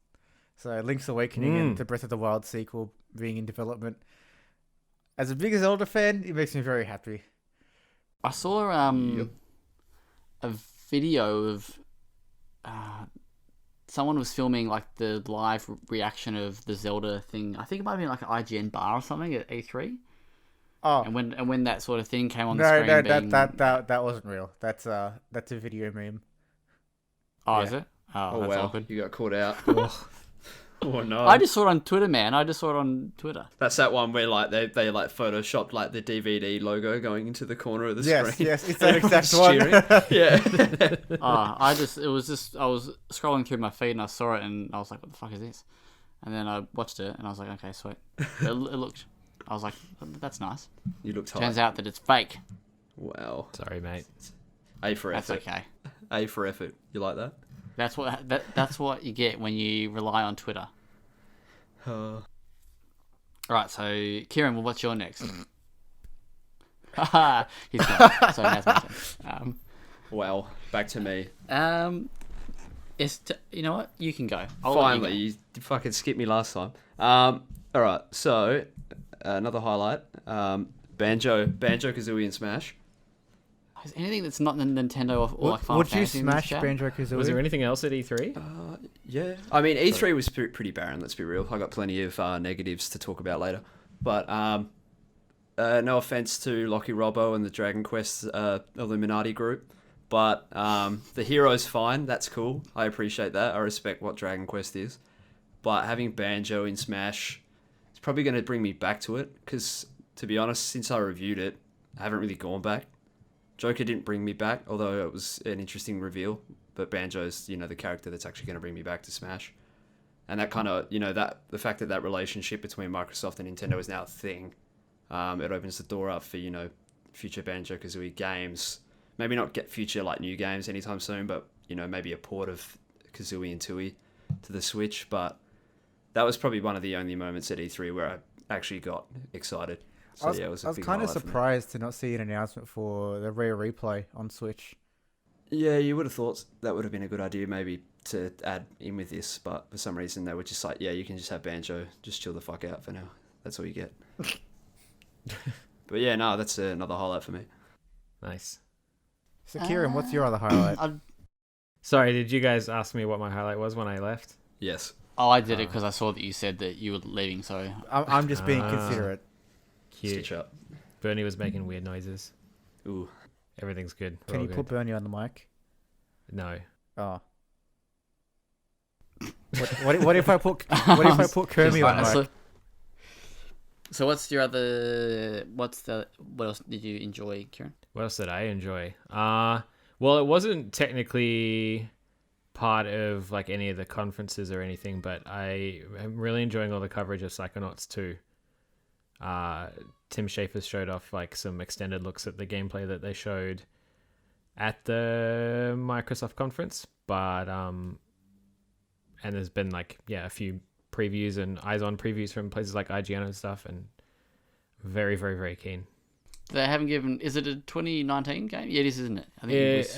So Link's Awakening and the Breath of the Wild sequel being in development. As a big Zelda fan, it makes me very happy. I saw a video of someone was filming like the live reaction of the Zelda thing. I think it might have been like an IGN bar or something at E3. Oh, And when that sort of thing came on the no, screen, no, being... that wasn't real. That's a video meme. Oh, yeah. is it? Oh, Oh that's wow, awkward. you got caught out. Oh no. I just saw it on Twitter, man. I just saw it on Twitter. That's that one where like they like photoshopped like the DVD logo going into the corner of the Yes, screen. yes, it's that exact Everyone's one. cheering. Yeah. I was scrolling through my feed and I saw it and I was like, what the fuck is this? And then I watched it and I was like, okay, sweet. It looked... I was like, that's nice. You looked Turns high. out that it's fake. Wow. Sorry, mate. A for That's effort. okay. A for effort. You like that? That's what you get when you rely on Twitter. All right, so Kieran, well, what's your next? Haha, he's gone. So now's my turn. Wow. Back to me. You know what? You can go. I'll let Finally, you fucking skipped me last time. All right. So another highlight. Banjo Kazooie and Smash. Is anything that's not Nintendo or like Final Would you Fantasy in this smash chat? Banjo-Kazooie? Was there anything else at E3? Yeah. I mean, E3 was pretty barren. Let's be real. I got plenty of negatives to talk about later. But no offense to Lockie Robbo and the Dragon Quest Illuminati group, but the hero's fine. That's cool. I appreciate that. I respect what Dragon Quest is. But having Banjo in Smash, it's probably going to bring me back to it. Because, to be honest, since I reviewed it, I haven't really gone back. Joker didn't bring me back, although it was an interesting reveal. But Banjo's, the character that's actually going to bring me back to Smash. And that kind of, the fact that relationship between Microsoft and Nintendo is now a thing, it opens the door up for, future Banjo-Kazooie games. Maybe not get future, new games anytime soon, but, maybe a port of Kazooie and Tooie to the Switch. But that was probably one of the only moments at E3 where I actually got excited. So, I was a big kind of highlight for me. surprised to not see an announcement for the Rare Replay on Switch. Yeah, you would have thought that would have been a good idea maybe to add in with this, but for some reason they were just like, yeah, you can just have Banjo, just chill the fuck out for now. That's all you get. But yeah, no, that's another highlight for me. Nice. So, Kieran, what's your other highlight? Sorry, did you guys ask me what my highlight was when I left? Yes. Oh, I did it because I saw that you said that you were leaving, so... I'm just being considerate. Cute. Stitch up. Bernie was making weird noises. Ooh. Everything's good. We're Can all you good. put Bernie on the mic? No. Oh. What if I put Kermie on the mic? So what's your other... What else did you enjoy, Kieran? What else did I enjoy? Well, it wasn't technically part of any of the conferences or anything, but I am really enjoying all the coverage of Psychonauts 2. Tim Schafer showed off some extended looks at the gameplay that they showed at the Microsoft conference, but and there's been a few previews and eyes-on previews from places like IGN and stuff, and very, very, very keen. They haven't given... Is it a 2019 game? Yeah, it is, isn't it? I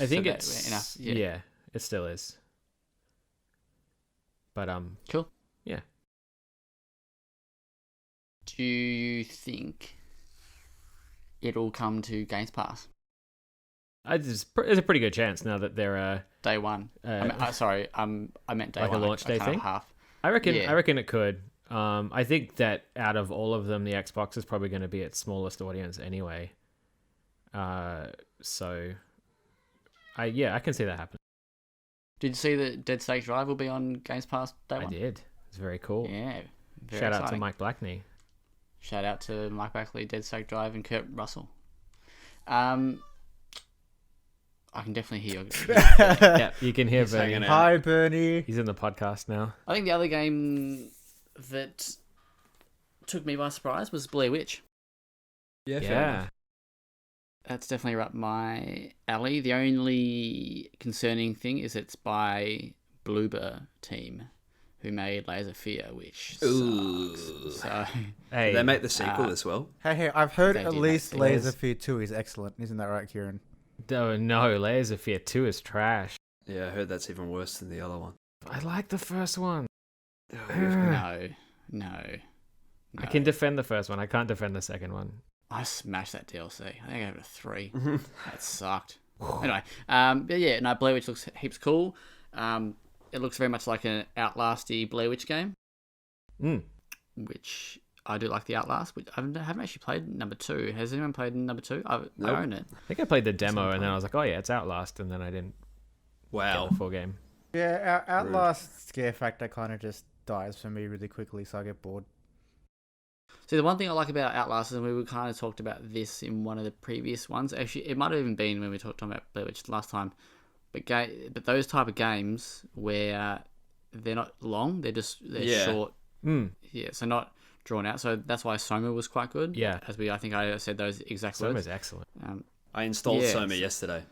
think it's... enough. Yeah, it still is. But Cool. Yeah. Do you think it'll come to Games Pass there's a pretty good chance now that they're day one? I meant day like one. a launch day thing? Half. I reckon Yeah. I reckon it could. I think that out of all of them, the Xbox is probably going to be its smallest audience anyway. So I can see that happening. Did you see that Dead Space Drive will be on Games Pass day I one? did. It's very cool. Yeah. Very Shout out to exciting. Mike Blackney. Shout out to Mike Backley, Dead Space Drive, and Kurt Russell. I can definitely hear. Yeah, you can hear He's Bernie. hanging out. Hi, Bernie. He's in the podcast now. I think the other game that took me by surprise was Blair Witch. Yeah, fair Yeah. enough. That's definitely right up my alley. The only concerning thing is it's by Bloober team, who made Layers of Fear, which Ooh. sucks. So, Hey, Did they make the sequel as well? Hey, I've heard They at did least make Layers Layers. of Fear 2 is excellent. Isn't that right, Kieran? oh, no, Layers of Fear 2 is trash. Yeah, I heard that's even worse than the other one. I like the first one. no. I can defend the first one. I can't defend the second one. I smashed that DLC. I think I gave it a 3. Mm-hmm. That sucked. Anyway, but yeah, no, Blair Witch looks heaps cool. It looks very much like an Outlasty Blair Witch game, which I do like the Outlast. Which I haven't actually played number 2. Has anyone played number 2? I Nope. own it. I think I played the demo and then I was like, oh yeah, it's Outlast, and then I didn't Wow. get the full game. Yeah, Outlast scare factor kind of just dies for me really quickly, so I get bored. See, the one thing I like about Outlast is we kind of talked about this in one of the previous ones. Actually, it might have even been when we talked about Blair Witch last time. But those type of games where they're not long, they're Yeah. short. Yeah, so not drawn out. So that's why Soma was quite good. Yeah. I think I said those exact Soma words. is excellent. I installed Yeah. Soma yesterday.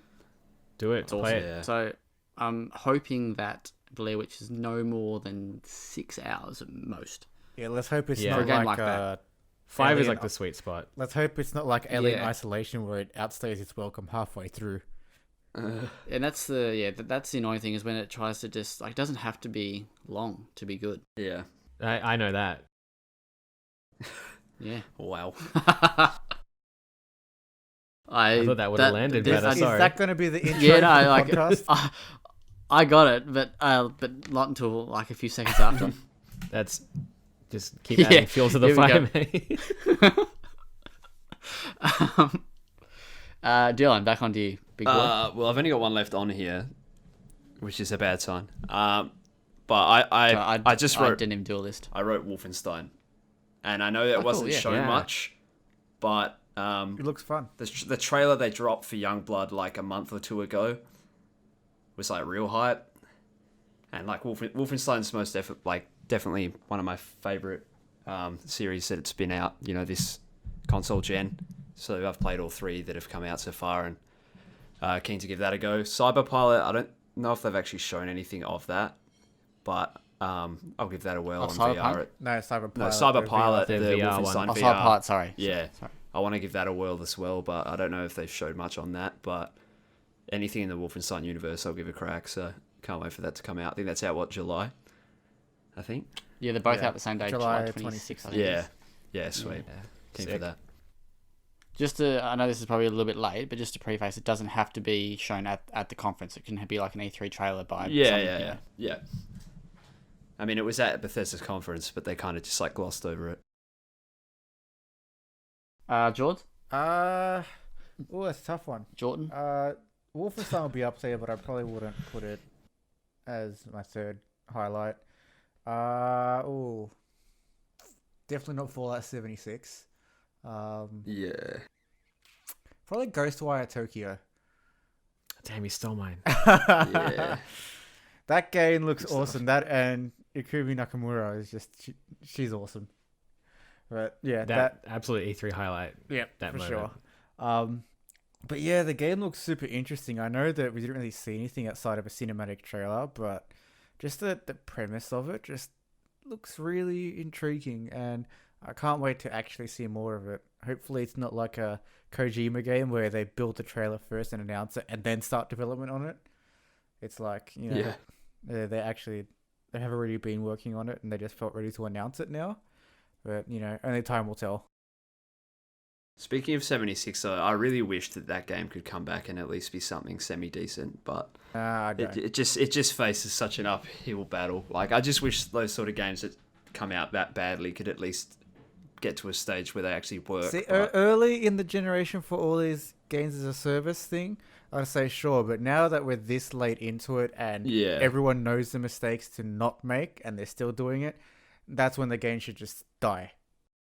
Do it. It's Play awesome. it. Yeah. So I'm hoping that Blair Witch is no more than 6 hours at most. Yeah, let's hope it's Yeah. not For a game like like that. 5 is Alien- like the sweet spot. Let's hope it's not like Alien Yeah. Isolation where it outstays its welcome halfway through. And that's that's the annoying thing is when it tries to just like it doesn't have to be long to be good. Yeah. I know that. Yeah. Wow. I thought that would have landed better. Is Sorry. that going to be the intro Yeah, to no, the like podcast? I got it, but not until like a few seconds after. That's just keep adding Yeah, fuel to the here we fire, go. mate. Dylan, back onto you, big boy. Well, I've only got one left on here, which is a bad sign. But I just I wrote. didn't even do a list. I wrote Wolfenstein, and I know that Oh, cool, wasn't yeah. shown Yeah. much, but It looks fun. the trailer they dropped for Youngblood like a month or two ago was like real hype, and like Wolfenstein's definitely one of my favorite series that it's been out. You know, this console gen. So I've played all 3 that have come out so far, and keen to give that a go. Cyberpilot, I don't know if they've actually shown anything of that, but I'll give that a whirl Of on Cyberpunk? VR. No, Cyberpilot. No, Cyberpilot, the the VR one. Wolfenstein Oh, VR. Cyberpilot, sorry. Yeah, Sorry. I want to give that a whirl as well, but I don't know if they've showed much on that. But anything in the Wolfenstein universe, I'll give a crack. So can't wait for that to come out. I think that's out July. I think. Yeah, they're both Yeah, out the same day, July July 26th. I think it Yeah, is. yeah, sweet. Keen for Sick. that. I know this is probably a little bit late, but just to preface, it doesn't have to be shown at the conference. It can be like an E3 trailer by Yeah. I mean, it was at Bethesda's conference, but they kind of just like glossed over it. George? Oh, that's a tough one. Jordan? Wolfenstein would be up there, but I probably wouldn't put it as my third highlight. Definitely not Fallout 76. Yeah. Probably Ghostwire Tokyo. Damn, you stole mine. Yeah. That game looks Good stuff. awesome. That and Ikumi Nakamura is just she's awesome. But yeah, That absolute E3 highlight. yeah, that for moment. sure. But yeah, the game looks super interesting. I know that we didn't really see anything outside of a cinematic trailer, but just the premise of it just looks really intriguing, and I can't wait to actually see more of it. Hopefully, it's not like a Kojima game where they build the trailer first and announce it and then start development on it. It's like, you know, Yeah. they have already been working on it and they just felt ready to announce it now. But, you know, only time will tell. Speaking of 76, though, I really wish that game could come back and at least be something semi-decent, but I don't. it just faces such an uphill battle. Like, I just wish those sort of games that come out that badly could at least get to a stage where they actually work. See, but- early in the generation for all these games as a service thing, I'd say sure. But now that we're this late into it and Yeah. everyone knows the mistakes to not make and they're still doing it, that's when the game should just die.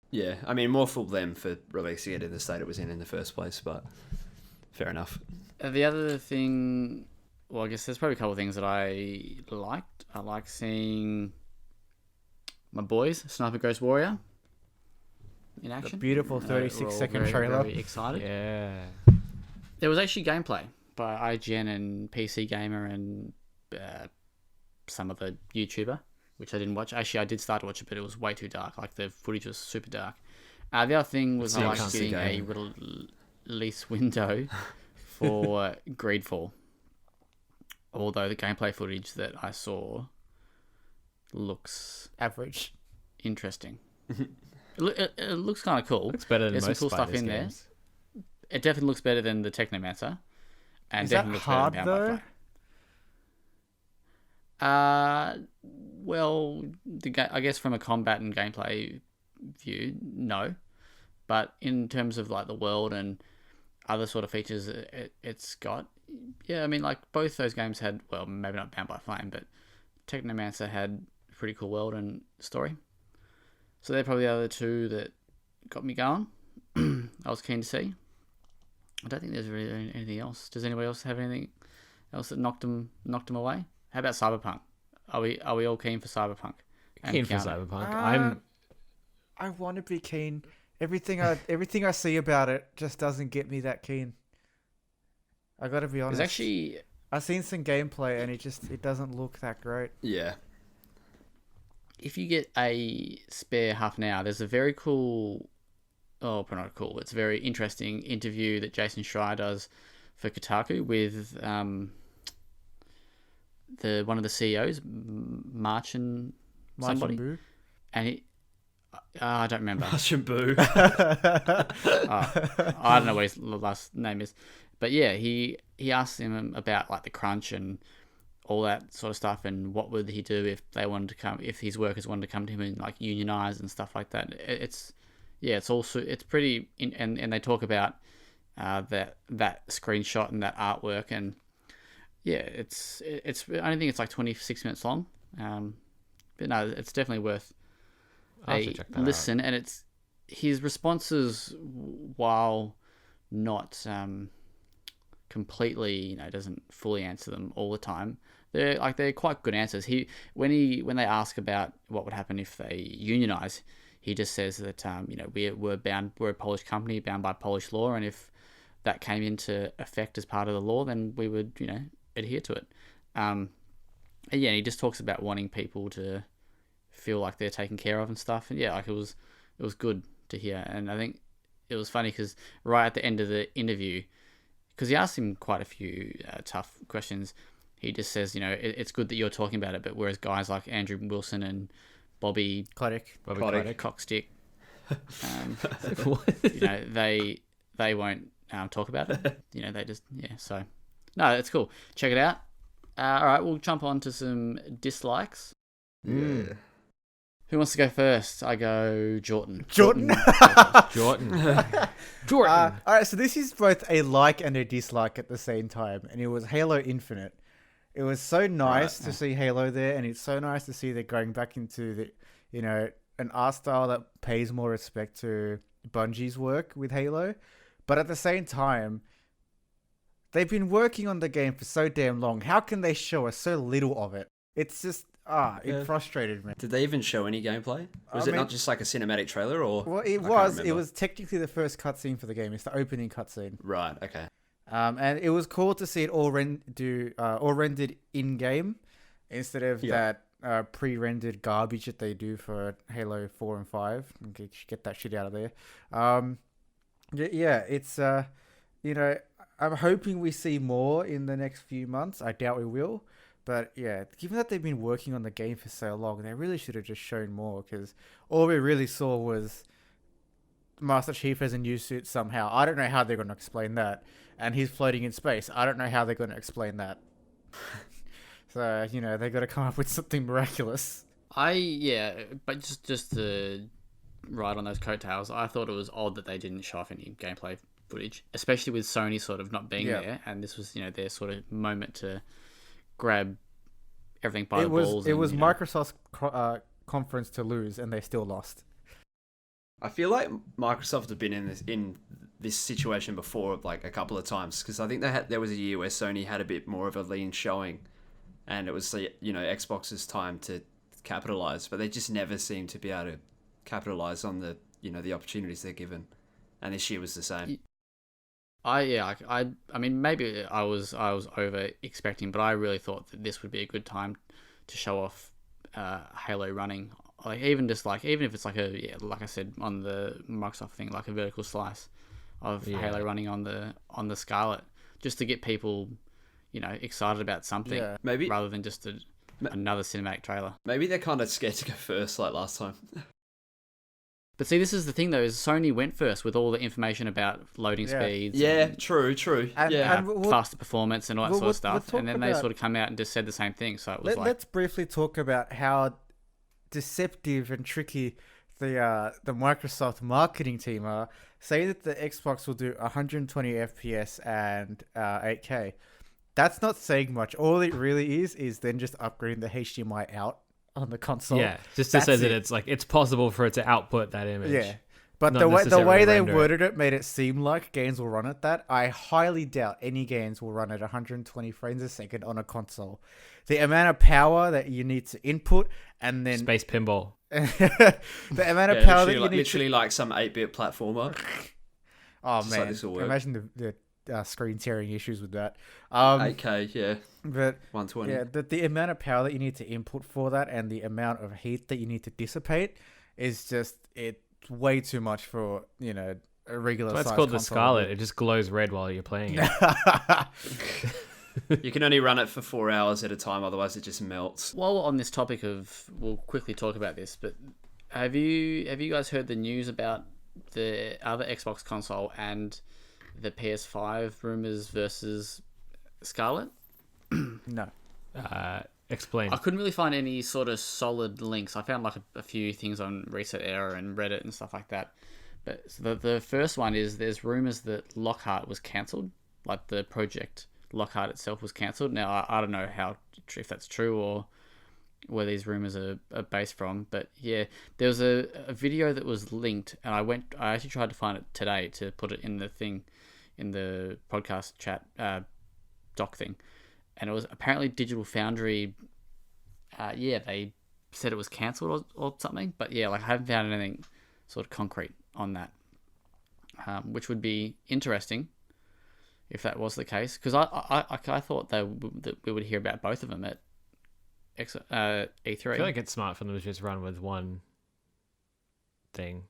Yeah, I mean, more for them for releasing it in the state it was in the first place, but fair enough. The other thing, well, I guess there's probably a couple of things that I liked. I like seeing my boys, Sniper Ghost Warrior, in action. beautiful We're 36-second all very, trailer. Very excited. Yeah. There was actually gameplay by IGN and PC Gamer and some other YouTuber, which I didn't watch. Actually, I did start to watch it, but it was way too dark. Like the footage was super dark. The other thing was I liked getting a release window for Greedfall. Although the gameplay footage that I saw looks Average. interesting. It looks kind of cool. Looks better than There's most some cool stuff in games. there. It definitely looks better than the Technomancer. And Is definitely that looks better hard than though? Pound by Flame. Well, I guess from a combat and gameplay view, no. But in terms of like the world and other sort of features it's got, yeah, I mean, like both those games had, well, maybe not Bound by Flame, but Technomancer had a pretty cool world and story. So they're probably the other two that got me going. I was keen to see. I don't think there's really anything else. Does anybody else have anything else that knocked them away? How about Cyberpunk? Are we all keen for Cyberpunk? Keen for Cyberpunk. I want to be keen. Everything I see about it just doesn't get me that keen. I gotta be honest. There's actually, I've seen some gameplay and it doesn't look that great. Yeah. if you get a spare half an hour, there's a very cool, oh, probably not cool, it's a very interesting interview that Jason Schreier does for Kotaku with one of the CEOs, Marchin somebody, Boo. and he, I don't remember. Boo. I don't know what his last name is, but yeah, he asked him about like the crunch and all that sort of stuff, and what would he do if they wanted to come, if his workers wanted to come to him and like unionize and stuff like that. It's also it's pretty, and they talk about that screenshot and that artwork, and yeah, it's I don't think it's like 26 minutes long, but no, it's definitely worth a listen. And it's his responses, while not completely, doesn't fully answer them all the time, they're quite good answers. When they ask about what would happen if they unionize, he just says that we're a Polish company bound by Polish law, and if that came into effect as part of the law, then we would adhere to it. And yeah, he just talks about wanting people to feel like they're taken care of and stuff, and yeah, like it was good to hear. And I think it was funny because right at the end of the interview, because he asked him quite a few tough questions, he just says, it's good that you're talking about it, but whereas guys like Andrew Wilson and Bobby Cockstick, they won't talk about it. They just, so no, it's cool. Check it out. All right, we'll jump on to some dislikes. Yeah. Who wants to go first? I go Jordan. Jordan. All right, so this is both a like and a dislike at the same time, and it was Halo Infinite. It was so nice to see Halo there, and it's so nice to see they're going back into the, an art style that pays more respect to Bungie's work with Halo. But at the same time, they've been working on the game for so damn long. How can they show us so little of it? It's just, it frustrated me. Did they even show any gameplay? Was it not just like a cinematic trailer, or? Well, it was. It was technically the first cutscene for the game. It's the opening cutscene. Right. Okay. And it was cool to see it all rendered in game instead of that pre-rendered garbage that they do for Halo 4 and 5. Get that shit out of there. It's I'm hoping we see more in the next few months. I doubt we will. But yeah, given that they've been working on the game for so long, they really should have just shown more, because all we really saw was Master Chief has a new suit somehow. I don't know how they're going to explain that. And he's floating in space. I don't know how they're going to explain that. So, they got to come up with something miraculous. But just to ride on those coattails, I thought it was odd that they didn't show off any gameplay footage, especially with Sony sort of not being there, and this was, their sort of moment to grab everything by the balls. It was Microsoft's conference to lose, and they still lost. I feel like Microsoft have been in this situation before, like a couple of times, because I think there was a year where Sony had a bit more of a lean showing, and it was Xbox's time to capitalize, but they just never seem to be able to capitalize on the the opportunities they're given, and this year was the same. I mean, maybe I was over expecting, but I really thought that this would be a good time to show off Halo running. Like even if it's like like I said on the Microsoft thing, like a vertical slice of Halo running on the Scarlet, just to get people, excited about something, Maybe rather than just another cinematic trailer. Maybe they're kind of scared to go first, like last time. But see, this is the thing though: is Sony went first with all the information about loading speeds. Yeah, and, true. faster performance and all that sort of stuff, and then they sort of come out and just said the same thing. So it was let's briefly talk about how deceptive and tricky the Microsoft marketing team are. Say that the Xbox will do 120 FPS and 8K. That's not saying much. All it really is then just upgrading the HDMI out on the console. Yeah, just to say that it's possible for it to output that image. Yeah. But the way they worded it made it seem like games will run at that. I highly doubt any games will run at 120 frames a second on a console. The amount of power that you need to input and then... Space pinball. The amount of power that you need literally like some 8-bit platformer. Oh, just man. like this will work. Imagine the screen tearing issues with that. 8K, yeah. But 120. yeah, the amount of power that you need to input for that and the amount of heat that you need to dissipate is just... It's way too much for, a regular size That's called the console. Scarlet. It just glows red while you're playing it. You can only run it for 4 hours at a time, otherwise it just melts. While we're on this topic we'll quickly talk about this, but have you guys heard the news about the other Xbox console and the PS5 rumors versus Scarlet? No. Explain. I couldn't really find any sort of solid links. I found like a few things on Reset Era and Reddit and stuff like that. But the first one is there's rumors that Lockhart was cancelled, like the project Lockhart itself was cancelled. Now I don't know if that's true or where these rumors are based from, but yeah, there was a video that was linked, and I actually tried to find it today to put it in the thing, in the podcast chat doc thing, and it was apparently Digital Foundry. They said it was cancelled or something, but yeah, like I haven't found anything sort of concrete on that, which would be interesting if that was the case, because I thought that we would hear about both of them at E3. I feel like it's smart for them to just run with one thing.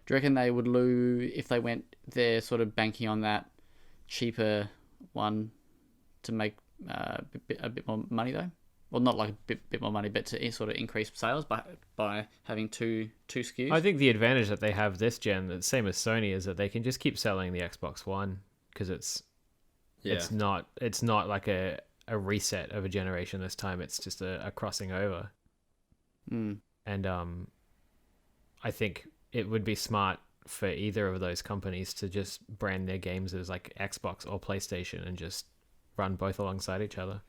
Do you reckon they would lose if they went? They're sort of banking on that cheaper one to make a bit more money though. Well, not like a bit more money, but to sort of increase sales by having two SKUs. I think the advantage that they have this gen, the same as Sony, is that they can just keep selling the Xbox One because it's not like a reset of a generation this time. It's just a crossing over. Mm. And I think it would be smart for either of those companies to just brand their games as like Xbox or PlayStation and just run both alongside each other.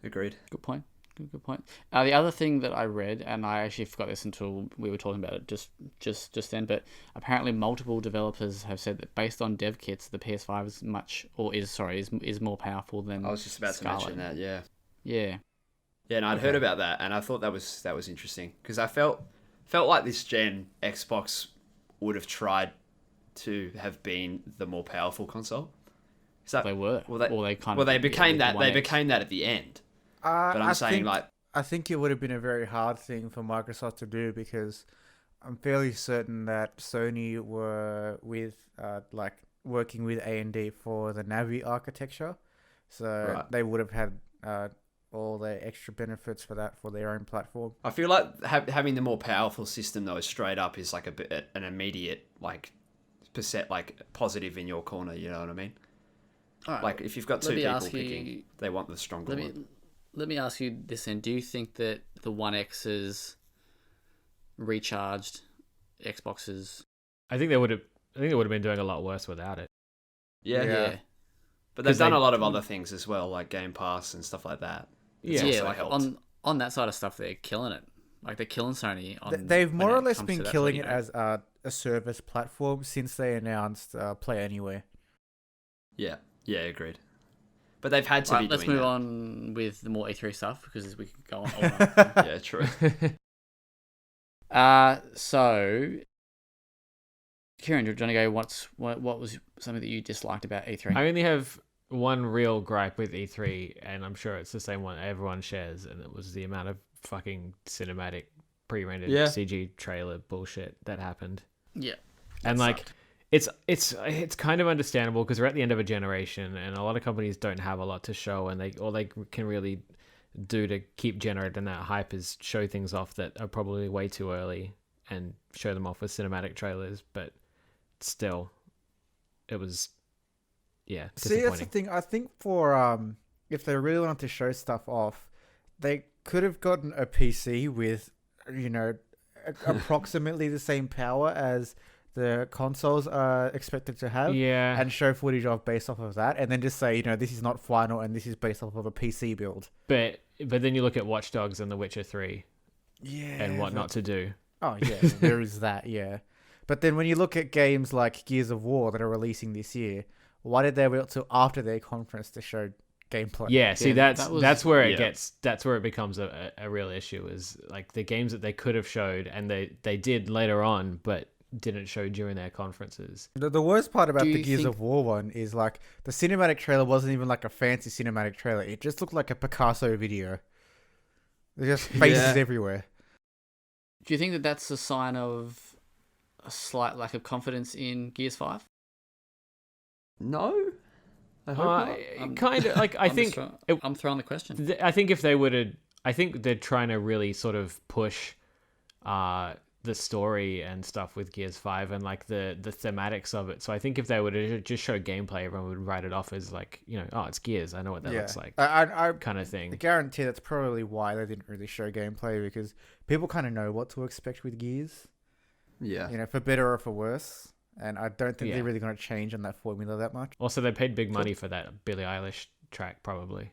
Agreed. Good point. Good point. The other thing that I read, and I actually forgot this until we were talking about it just then, but apparently multiple developers have said that based on dev kits, the PS5 is more powerful than I was just about Scarlet. to mention that. Yeah. Yeah. Yeah, and I'd heard about that, and I thought that was interesting because I felt like this gen Xbox would have tried to have been the more powerful console. They were. They became that. They became that at the end. But I'm saying I think it would have been a very hard thing for Microsoft to do because I'm fairly certain that Sony were working with A&D for the Navi architecture, so they would have had all the extra benefits for that for their own platform. I feel like having the more powerful system though, straight up, is like an immediate positive in your corner. You know what I mean? All right, like if you've got two people picking, they want the stronger one. Let me ask you this then. Do you think that the One X's recharged Xboxes? I think they would have been doing a lot worse without it. Yeah. But they've done a lot of other things as well, like Game Pass and stuff like that. On that side of stuff, they're killing it. Like they're killing Sony. They've more or less been killing it as a service platform since they announced Play Anywhere. Yeah, agreed. But they've had to be doing that. Let's move on with the more E3 stuff because we could go on all night. Yeah, true. So, Kieron, do you want to go? What was something that you disliked about E3? I only have one real gripe with E3, and I'm sure it's the same one everyone shares, and it was the amount of fucking cinematic pre-rendered CG trailer bullshit that happened. Yeah. And like sucked. it's kind of understandable because we're at the end of a generation and a lot of companies don't have a lot to show, and all they can really do to keep generating that hype is show things off that are probably way too early and show them off with cinematic trailers. But still, it was See, that's the disappointing. thing. I think for if they really wanted to show stuff off, they could have gotten a PC with, approximately the same power as the consoles are expected to have, Yeah, and show footage of based off of that, and then just say, this is not final and this is based off of a PC build. but then you look at Watch Dogs and The Witcher 3 Yeah. and what not to do. Oh yeah, there is that. Yeah, but then when you look at games like Gears of War that are releasing this year, why did they wait till after their conference to show gameplay? Yeah, see, Yeah, that's where it yeah. gets. That's where it becomes a real issue. Is like the games that they could have showed and they did later on, but didn't show during their conferences. The worst part about Do the you Gears think- of War one is like the cinematic trailer wasn't even like a fancy cinematic trailer. It just looked like a Picasso video. There's just faces Yeah. everywhere. Do you think that that's a sign of a slight lack of confidence in Gears 5? No, I hope not. Kind of like I think I'm throwing the question. I think if they would, I think they're trying to really sort of push the story and stuff with Gears 5 and like the thematics of it. So I think if they would have just show gameplay, everyone would write it off as like, oh, it's Gears. I know what that looks like, I kind of thing. guarantee that's probably why they didn't really show gameplay, because people kind of know what to expect with Gears. Yeah. For better or for worse. And I don't think Yeah. they're really going to change on that formula that much. Also, they paid big money for that Billie Eilish track, probably.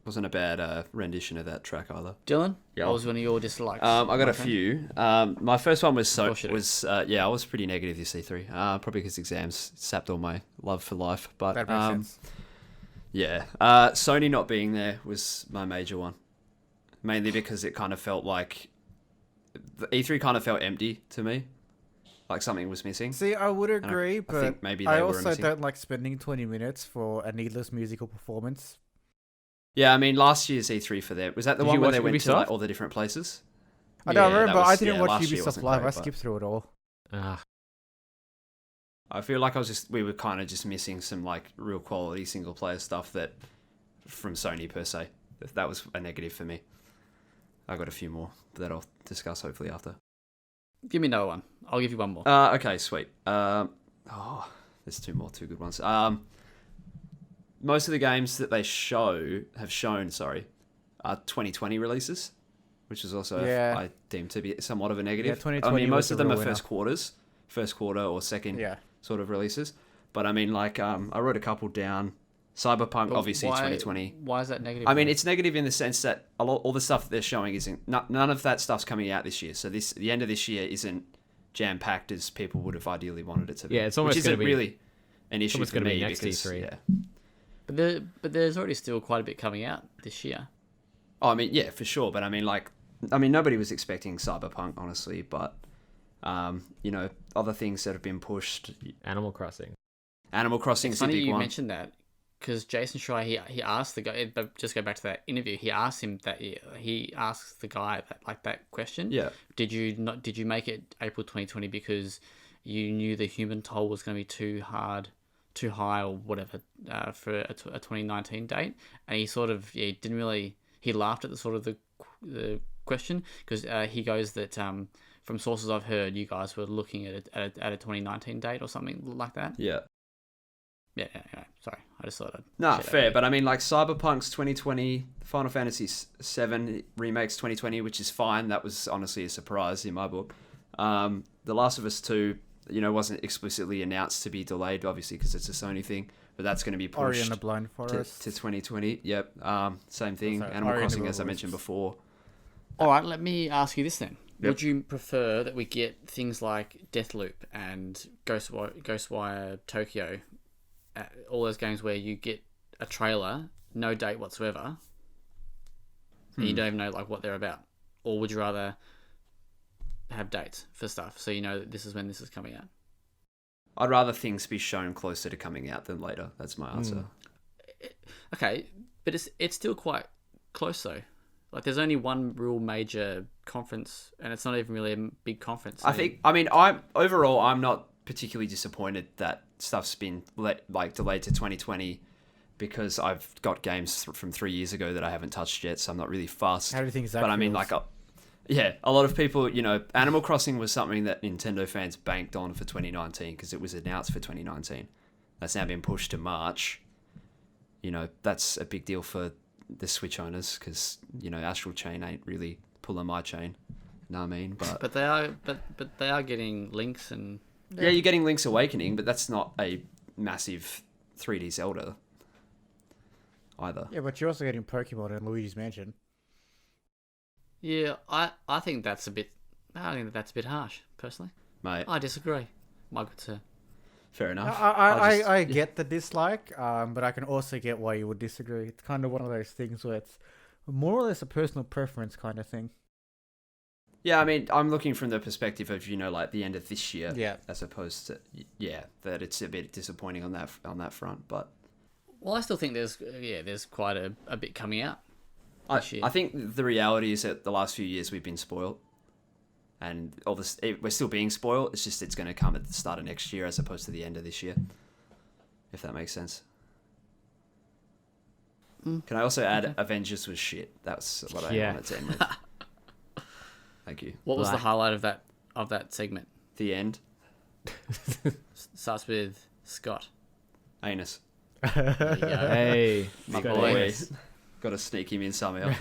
Wasn't a bad rendition of that track either. Dylan? Yeah. What was one of your dislikes? I got my a friend? few. My first one was Bullshit. I was pretty negative this E3. Probably because exams sapped all my love for life. But That makes sense. yeah, Sony not being there was my major one. Mainly because it kind of felt like the E3 kind of felt empty to me, like something was missing. See, I would agree, I but think maybe I they were also missing. don't like spending 20 minutes for a needless musical performance. Yeah, I mean last year's E3 for them was that the Did one you where watch they went to Ubisoft? like all the different places. I don't Yeah, that remember. I was- didn't yeah, watch last year Ubisoft wasn't Live. great, I but- skipped through it all. I feel like we were kind of just missing some like real quality single player stuff that from Sony per se. That was a negative for me. I got a few more that I'll discuss hopefully after. Give me another one. I'll give you one more. Okay, sweet. There's two good ones. Most of the games that they have shown, are 2020 releases, which is also Yeah. I deem to be somewhat of a negative. Yeah, 2020 I mean, most was of the them are real winner. first quarter or second Yeah. sort of releases. But I mean, like, I wrote a couple down. Cyberpunk, But obviously, why- 2020. Why is that negative? I mean, it's negative in the sense that all the stuff that they're showing none of that stuff's coming out this year. So the end of this year isn't jam packed as people would have ideally wanted it to be. Yeah, it's almost which gonna isn't be- really an issue almost for gonna be me next because E3. yeah. But there's already still quite a bit coming out this year. Oh, I mean, yeah, for sure. But I mean, nobody was expecting Cyberpunk, honestly. But other things that have been pushed. Animal Crossing. Animal Crossing It's is a funny big you one. mentioned that because Jason Schreier he asked the guy. But just go back to that interview. He asked him that he asked the guy that question. Yeah. Did you make it April 2020 because you knew the human toll was going to be too high or whatever for a 2019 date? And he sort of didn't really. He laughed at the question because he goes that from sources I've heard, you guys were looking at a 2019 date or something like that. Yeah. Yeah. Anyway, sorry, I just thought I'd. Nah, share that fair. with But I mean, like Cyberpunk's 2020, Final Fantasy VII remakes 2020, which is fine. That was honestly a surprise in my book. The Last of Us 2, wasn't explicitly announced to be delayed, obviously, because it's a Sony thing. But that's going to be Ori pushed and the Blind to Forest. 2020. Yep. Same thing. Sorry, Animal Ori and the Crossing, as I Will mentioned you. Wisps. before. All right, let me ask you this then. Yep. Would you prefer that we get things like Deathloop and Ghostwire Tokyo, all those games where you get a trailer, no date whatsoever, and you don't even know what they're about, or would you rather have dates for stuff so you know that this is when this is coming out? I'd rather things be shown closer to coming out than later. That's my answer. Okay, but it's still quite close though. Like, there's only one real major conference, and it's not even really a big conference. So I'm not particularly disappointed that stuff's been delayed to 2020 because I've got games from 3 years ago that I haven't touched yet, so I'm not really fussed. How do you think Zach But I mean, feels? a lot of people, Animal Crossing was something that Nintendo fans banked on for 2019 because it was announced for 2019. That's now been pushed to March. That's a big deal for the Switch owners because Astral Chain ain't really pulling my chain. Know what I mean? but they are getting links and Yeah, you're getting Link's Awakening, but that's not a massive 3D Zelda either. Yeah, but you're also getting Pokemon and Luigi's Mansion. yeah. I think that's a bit. I think that's a bit harsh, personally. Mate, I disagree, my good sir. fair enough. I get the dislike, but I can also get why you would disagree. It's kind of one of those things where it's more or less a personal preference kind of thing. Yeah, I mean, I'm looking from the perspective of, the end of this year. Yeah. As opposed to, that it's a bit disappointing on that front. But Well, I still think there's quite a bit coming out this year. I think the reality is that the last few years we've been spoiled. And all this, we're still being spoiled. It's just it's going to come at the start of next year as opposed to the end of this year. If that makes sense. Can I also add Avengers was shit? That's what I wanted to end with. Thank you. What was the highlight of that segment? The end. Starts with Scott. Anus. There you go. Hey, My Scott boy. Anus. Got to sneak him in somehow.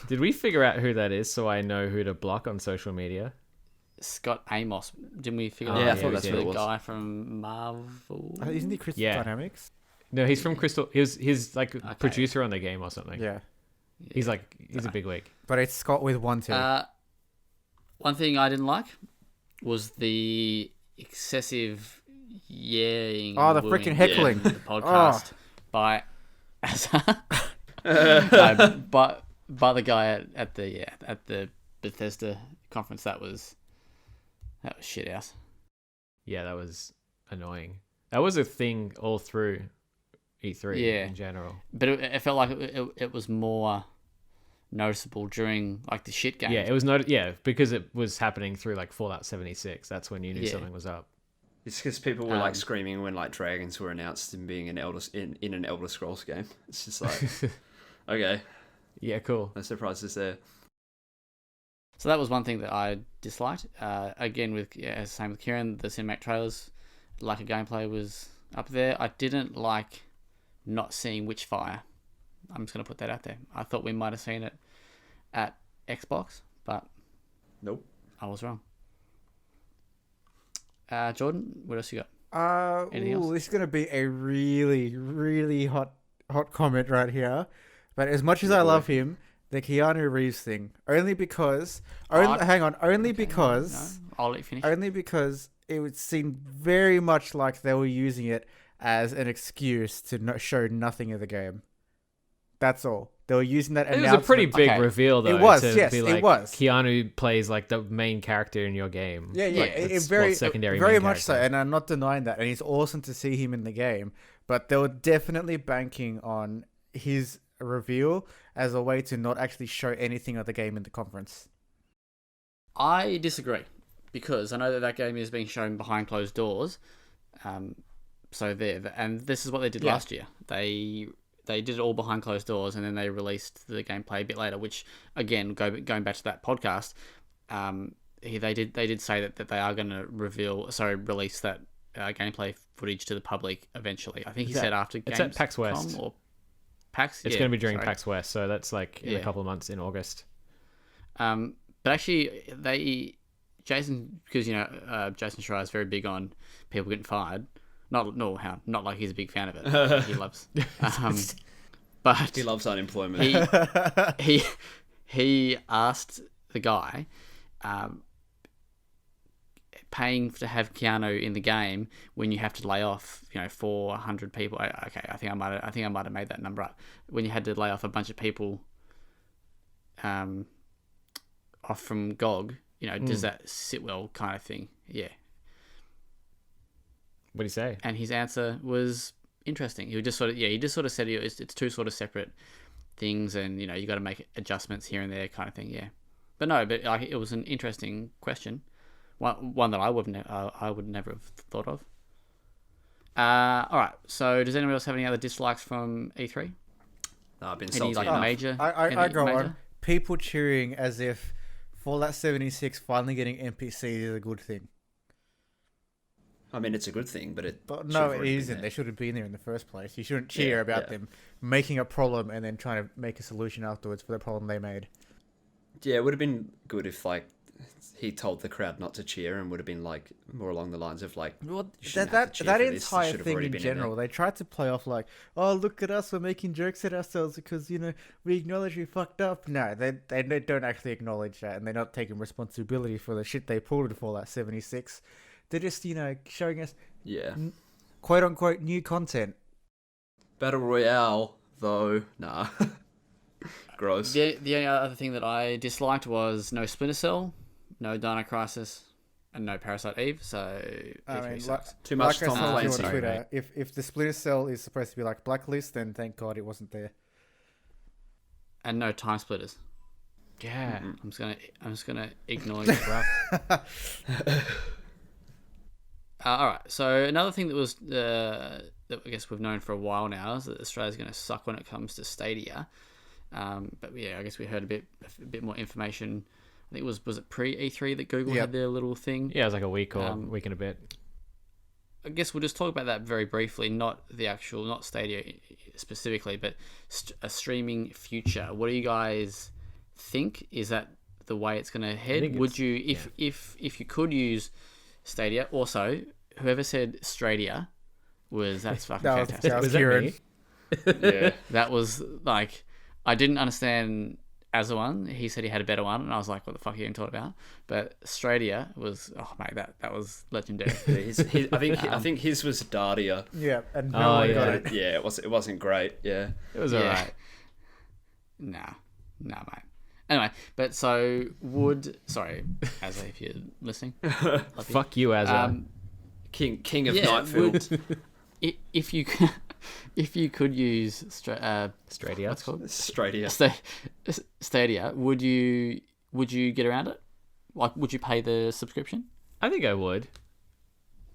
Did we figure out who that is so I know who to block on social media? Scott Amos. Didn't we figure Yeah, that I out? thought that's He what was it the was. guy from Marvel. Isn't he Crystal Yeah. Dynamics? No, he's from Crystal. He's like a producer on the game or something. Yeah. He's a big wig. But it's Scott with one T. One thing I didn't like was the excessive yelling. Oh, the wooing freaking heckling. in the podcast by no, by the guy at the Bethesda conference. That was shit house. Yeah, that was annoying. That was a thing all through E3 in general. But it felt like it was more noticeable during like the shit game. Yeah, it was not. Yeah, because it was happening through like Fallout 76. That's when you knew something was up. It's because people were like screaming when like dragons were announced in being in an Elder Scrolls game. It's just like, okay, Yeah, cool. no surprises there. So that was one thing that I disliked. Again, same with Kieron, the cinematic trailers, lack of gameplay was up there. I didn't like not seeing Witchfire. I'm just going to put that out there. I thought we might have seen it at Xbox, but Nope. I was wrong. Jordan, what else you got? Anything else? This is gonna be a really, really hot comment right here. But as much as I love him, the Keanu Reeves thing, only because No, I'll let you finish. only because it would seem very much like they were using it as an excuse to show nothing of the game. That's all. They were using that It was announcement. a pretty big Okay. reveal, though. It was, to yes, be it like, was. Keanu plays like the main character in your game. Yeah, Like, it it's, very, secondary, very main much so, character. and I'm not denying that. And it's awesome to see him in the game, but they were definitely banking on his reveal as a way to not actually show anything of the game in the conference. I disagree because I know that game is being shown behind closed doors. So there, and this is what they did last year. They did it all behind closed doors, and then they released the gameplay a bit later. Which, again, going back to that podcast, they did say that they are going to release that gameplay footage to the public eventually. I think he said after It's at PAX West. or PAX. It's going to be during PAX West, so that's like in a Yeah. couple of months in August. But actually, Jason, because Jason Schreier is very big on people getting fired. Not like he's a big fan of it. He loves. But He loves unemployment. he asked the guy, paying to have Keanu in the game when you have to lay off 400 people. Okay, I think I might have made that number up. When you had to lay off a bunch of people, off from GOG, does that sit well, kind of thing? Yeah. What do you say? And his answer was interesting. He just sort of said it's two sort of separate things, and you got to make adjustments here and there, kind of thing. Yeah, but like, it was an interesting question, one that I would never have thought of. All right. So, does anyone else have any other dislikes from E3? No, I've been Any salty like enough. major? I go major? on. People cheering as if Fallout 76 finally getting NPCs is a good thing. I mean, it's a good thing, but But should no, have it already been isn't. there. They should have been there in the first place. You shouldn't cheer about them making a problem and then trying to make a solution afterwards for the problem they made. Yeah, it would have been good if like he told the crowd not to cheer, and would have been like more along the lines of like, Well, you shouldn't have to cheer that for this. This entire should have thing already in been in there. general, they tried to play off like, oh, look at us, we're making jokes at ourselves because we acknowledge we fucked up. No, they don't actually acknowledge that, and they're not taking responsibility for the shit they pulled in Fallout 76. They're just showing us Yeah, quote unquote new content. Battle Royale though, nah, gross. The only other thing that I disliked was no Splinter Cell, no Dino Crisis, and no Parasite Eve. So I E3 mean, sucks. Too much like Tom I told you Clancy. on Twitter, if the Splinter Cell is supposed to be like Blacklist, then thank God it wasn't there. And no Time Splitters. Yeah. I'm just gonna ignore you, bro. All right. So another thing that was that I guess we've known for a while now is that Australia's going to suck when it comes to Stadia. But yeah, I guess we heard a bit more information. I think was it pre E3 that Google had their little thing. Yeah, it was like a week or week and a bit. I guess we'll just talk about that very briefly. Not Stadia specifically, but a streaming future. What do you guys think? Is that the way it's going to head? Would you, if you could use Stadia? Also, whoever said Stradia that's fucking fantastic. That was Was that Kieron. me? Yeah, That was like, I didn't understand as one. He said he had a better one, and I was like, what the fuck are you even talking about? But Stradia was, oh mate, that was legendary. I think his was Dardia. Yeah, and no Oh, one yeah. got it. Yeah, it wasn't great. Yeah, It was Yeah. alright. Nah, mate. Anyway, but so sorry, Azza, if you're listening. Love you. Fuck you, Azza. King of Yeah, Nightfield. if you could use Stradia. what's it called Stradia. Stadia, would you get around it? Like, would you pay the subscription? I think I would.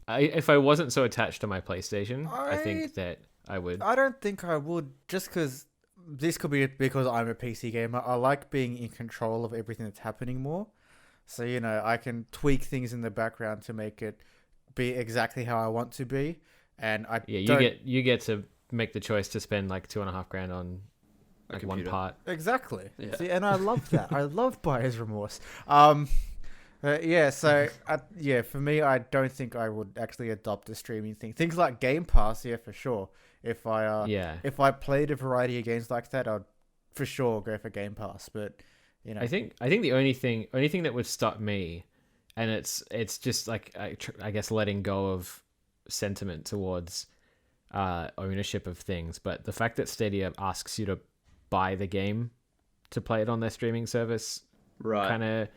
If I wasn't so attached to my PlayStation, I think that I would. I don't think I would, just because this could be because I'm a PC gamer. I like being in control of everything that's happening more. So, I can tweak things in the background to make it be exactly how I want to be. And You get to make the choice to spend like $2,500 on like one computer. part. Exactly. Yeah. See, and I love that. I love buyer's remorse. For me, I don't think I would actually adopt a streaming thing. Things like Game Pass, yeah, for sure. If I played a variety of games like that, I'd for sure go for Game Pass. But I think the only thing that would stop me, and it's just like I guess letting go of sentiment towards ownership of things, but the fact that Stadia asks you to buy the game to play it on their streaming service Right. kind of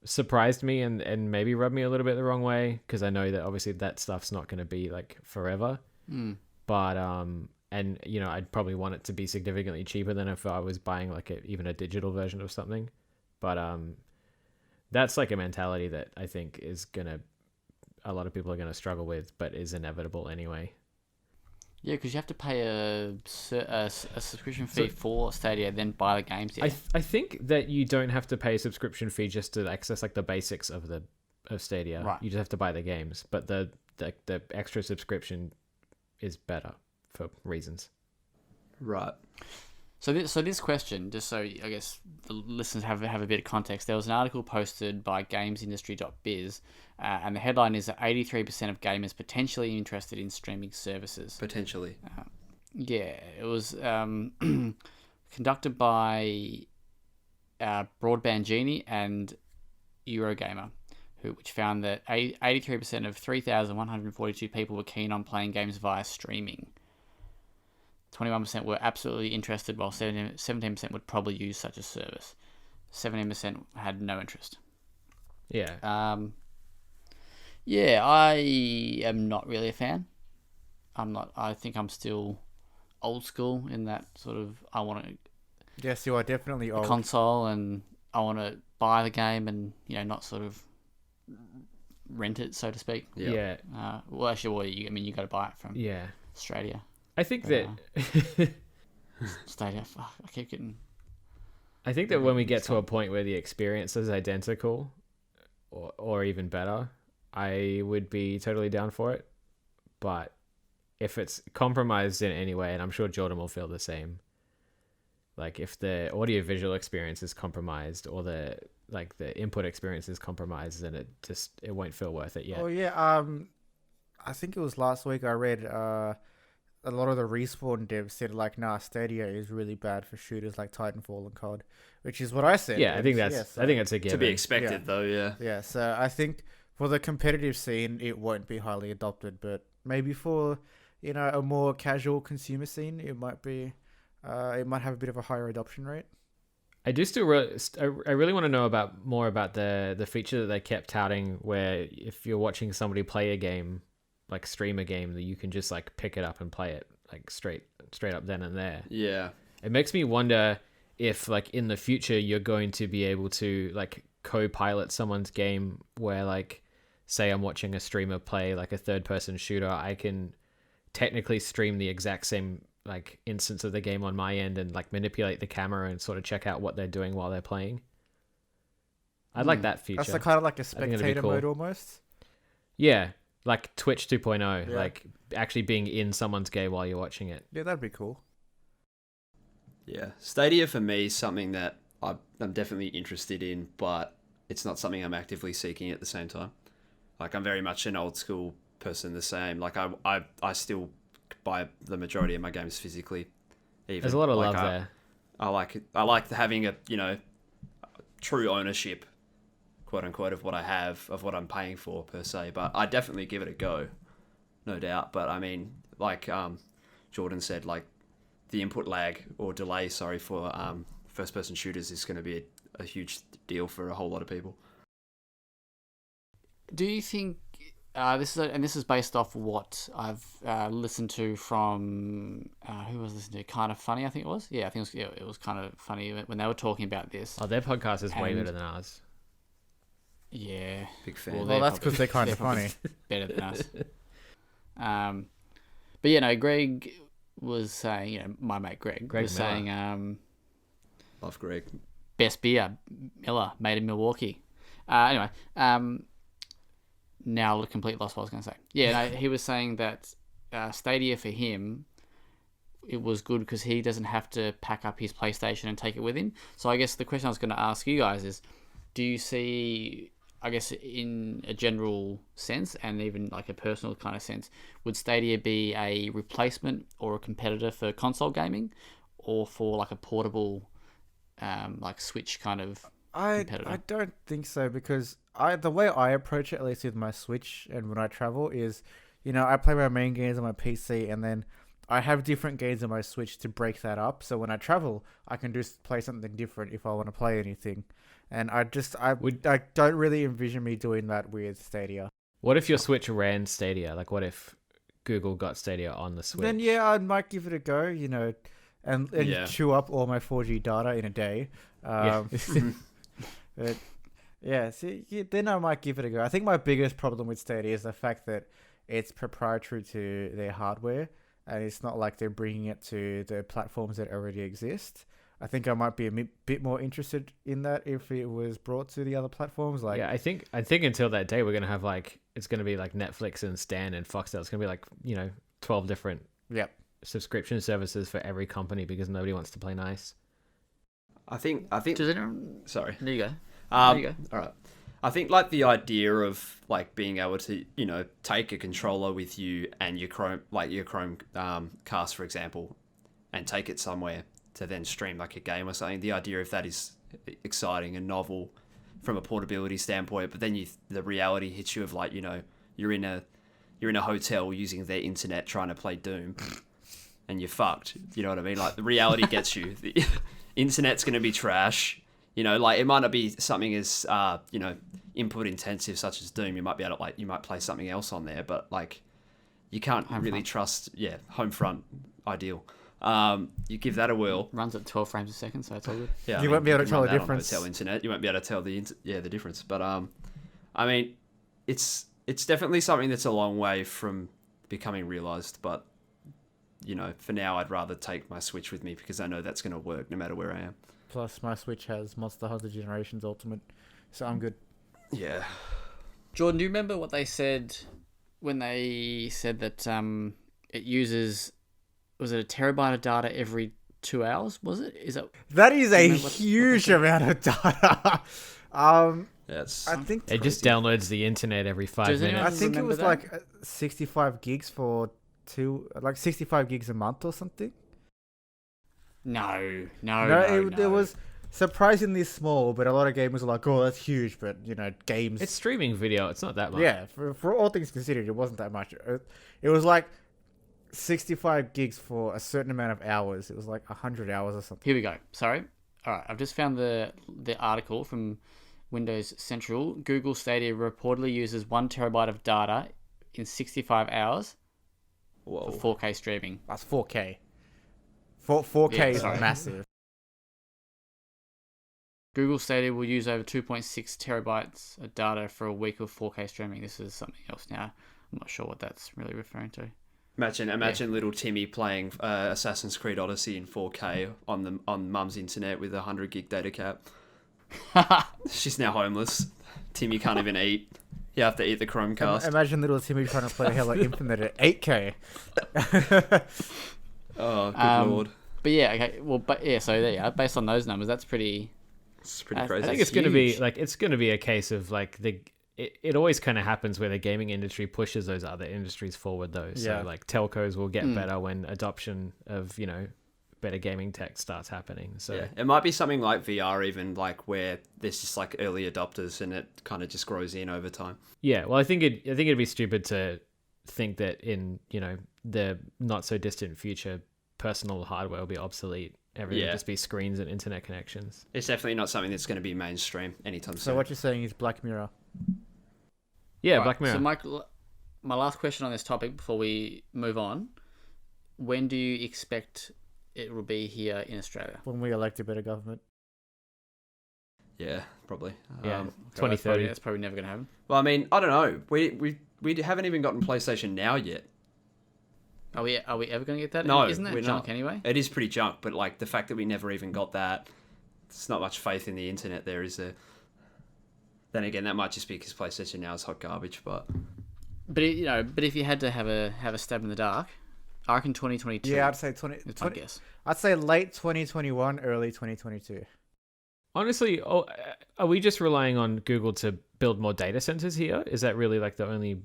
surprised me and maybe rubbed me a little bit the wrong way, because I know that obviously that stuff's not going to be like forever. But and I'd probably want it to be significantly cheaper than if I was buying like even a digital version of something. But that's like a mentality that I think a lot of people are gonna struggle with, but is inevitable anyway. Yeah, because you have to pay a subscription fee for Stadia, then buy the games. Yeah. I think that you don't have to pay a subscription fee just to access like the basics of Stadia. Right. You just have to buy the games, but the extra subscription is better for reasons. Right. So this question, just so I guess the listeners have a bit of context, there was an article posted by gamesindustry.biz, and the headline is that 83% of gamers potentially interested in streaming services. Potentially. Yeah, it was conducted by Broadband Genie and Eurogamer, which found that 83% of 3,142 people were keen on playing games via streaming. 21% were absolutely interested, while 17% would probably use such a service. 17% had no interest. Yeah. Yeah, I am not really a fan. I'm not. I think I'm still old school in that sort of. I want Yes, you are definitely a old. console and I want to buy the game and not sort of rent it, so to speak. Yeah. Well, actually, I mean, you got to buy it from Yeah. Stadia. I think But, that Stadia. Fuck, I keep getting. I think that when we get to a point where the experience is identical or even better, I would be totally down for it. But if it's compromised in any way, and I'm sure Jordan will feel the same, like if the audio visual experience is compromised or the input experience is compromised, then it won't feel worth it yet. Oh yeah, I think it was last week I read a lot of the Respawn devs said like, nah, Stadia is really bad for shooters like Titanfall and COD, which is what I said. Yeah, I think that's so, I think that's a given. To be expected, Yeah. though, yeah. Yeah, so I think for the competitive scene, it won't be highly adopted, but maybe for a more casual consumer scene, it might be. It might have a bit of a higher adoption rate. I do still I really want to know more about the feature that they kept touting, where if you're watching somebody play a game, like stream a game, that you can just like pick it up and play it like straight up then and there. Yeah. It makes me wonder if like in the future you're going to be able to like co-pilot someone's game, where like say I'm watching a streamer play like a third person shooter, I can technically stream the exact same like instance of the game on my end and like manipulate the camera and sort of check out what they're doing while they're playing. I'd like that feature. That's kind of like a think it'd be spectator cool. mode almost. Yeah, like Twitch 2.0, Yeah. like actually being in someone's game while you're watching it. Yeah, that'd be cool. Yeah. Stadia for me is something that I'm definitely interested in, but it's not something I'm actively seeking at the same time. Like, I'm very much an old school person, the same. Like, I still buy the majority of my games physically. Even. There's a lot of Like, love there. I like having a true ownership, quote unquote, of what I have, of what I'm paying for per se. But I definitely give it a go, no doubt. But I mean, like Jordan said, like the input lag or delay, for first person shooters is going to be a huge deal for a whole lot of people. Do you think this is based off what I've listened to from who was listening to? Kind of Funny, I think it was. Yeah, I think it was Kind of Funny when they were talking about this. Oh, their podcast is way And- better than ours. Yeah, Big fan. Well, Well, that's because they're kind of probably funny. better than us. But Greg was saying, my mate Greg was Miller. saying, Love Greg. best beer, Miller, made in Milwaukee. Anyway, now completely lost what I was going to say. Yeah, no, he was saying that Stadia for him, it was good because he doesn't have to pack up his PlayStation and take it with him. So I guess the question I was going to ask you guys is, do you see, I guess in a general sense and even like a personal kind of sense, would Stadia be a replacement or a competitor for console gaming, or for like a portable like Switch kind of competitor? I don't think so, because the way I approach it, at least with my Switch and when I travel, is I play my main games on my PC and then I have different games on my Switch to break that up. So when I travel, I can just play something different if I want to play anything. And I don't really envision me doing that with Stadia. What if your Switch ran Stadia? Like, what if Google got Stadia on the Switch? Then yeah, I might give it a go. And Yeah. chew up all my 4G data in a day. But yeah, then I might give it a go. I think my biggest problem with Stadia is the fact that it's proprietary to their hardware, and it's not like they're bringing it to the platforms that already exist. I think I might be a bit more interested in that if it was brought to the other platforms. Like, yeah, I think until that day we're gonna have it's gonna be like Netflix and Stan and Foxtel. It's gonna be like 12 different yep. subscription services for every company because nobody wants to play nice. I think. Does anyone... Sorry. There you go. There you go. All right. I think like the idea of like being able to take a controller with you and your Chromecast, for example, and take it somewhere to then stream like a game or something. The idea of that is exciting and novel from a portability standpoint. But then the reality hits you of like you're in a hotel using their internet trying to play Doom, and you're fucked. You know what I mean? Like the reality gets you. The internet's gonna be trash. Like it might not be something as input intensive such as Doom, you might be able to you might play something else on there, but you can't really trust. Yeah, Homefront, ideal. You give that a whirl. Runs at 12 frames a second, so it's all good. Yeah, You won't be able to can tell run the that on difference. hotel internet. You won't be able to tell the difference. But I mean, it's definitely something that's a long way from becoming realized. But for now, I'd rather take my Switch with me because I know that's going to work no matter where I am. Plus, my Switch has Monster Hunter Generations Ultimate, so I'm good. Yeah. Jordan, do you remember what they said when they said that it uses, was it a terabyte of data every 2 hours? Was it? That is a remember what huge amount of data. That's. I think It just downloads the internet every 5 Does anyone- I minutes. think it remember was that? like 65 gigs for 65 gigs a month or something. No, It was surprisingly small, but a lot of gamers are like, "Oh, that's huge," but games. It's streaming video. It's not that much. Yeah, for all things considered, it wasn't that much. It was like 65 gigs for a certain amount of hours. It was like 100 hours or something. Here we go. Sorry. All right, I've just found the article from Windows Central. Google Stadia reportedly uses 1 terabyte of data in 65 hours Whoa. for 4K streaming. That's 4K. 4K Yeah, is sorry. massive. Google Stadia will use over 2.6 terabytes of data for a week of 4K streaming. This is something else now. I'm not sure what that's really referring to. Imagine little Timmy playing Assassin's Creed Odyssey in 4K on Mum's internet with a 100 gig data cap. She's now homeless. Timmy can't even eat. You have to eat the Chromecast. Imagine little Timmy trying to play Halo Infinite at 8K. Oh, good lord. But yeah, okay. Well, but yeah. So there you are. Based on those numbers, that's pretty. It's pretty I crazy. I think That's it's going to be huge. it's going to be a case of it always kind of happens where the gaming industry pushes those other industries forward though. Yeah. So telcos will get better when adoption of, better gaming tech starts happening. So Yeah, it might be something like VR, even where there's just early adopters, and it kind of just grows in over time. Yeah, well, I think it'd be stupid to think that in the not so distant future, personal hardware will be obsolete. Everything will just be screens and internet connections. It's definitely not something that's going to be mainstream anytime So soon. what you're saying is Black Mirror. Yeah, Right, Black Mirror. So, Michael, my last question on this topic before we move on: when do you expect it will be here in Australia? When we elect a better government. Yeah, probably. Yeah, God, 2030. That's probably never going to happen. Well, I mean, I don't know. We haven't even gotten PlayStation Now yet. Are we ever going to get that? No, Isn't that we're junk not. anyway? It is pretty junk, but the fact that we never even got that, there's not much faith in the internet there, is there? Then again, that might just be because PlayStation Now is hot garbage, but But but if you had to have a stab in the dark, I reckon 2022. Yeah, I'd say 20, It's my guess. I'd say late 2021, early 2022. Honestly, are we just relying on Google to build more data centers here? Is that really the only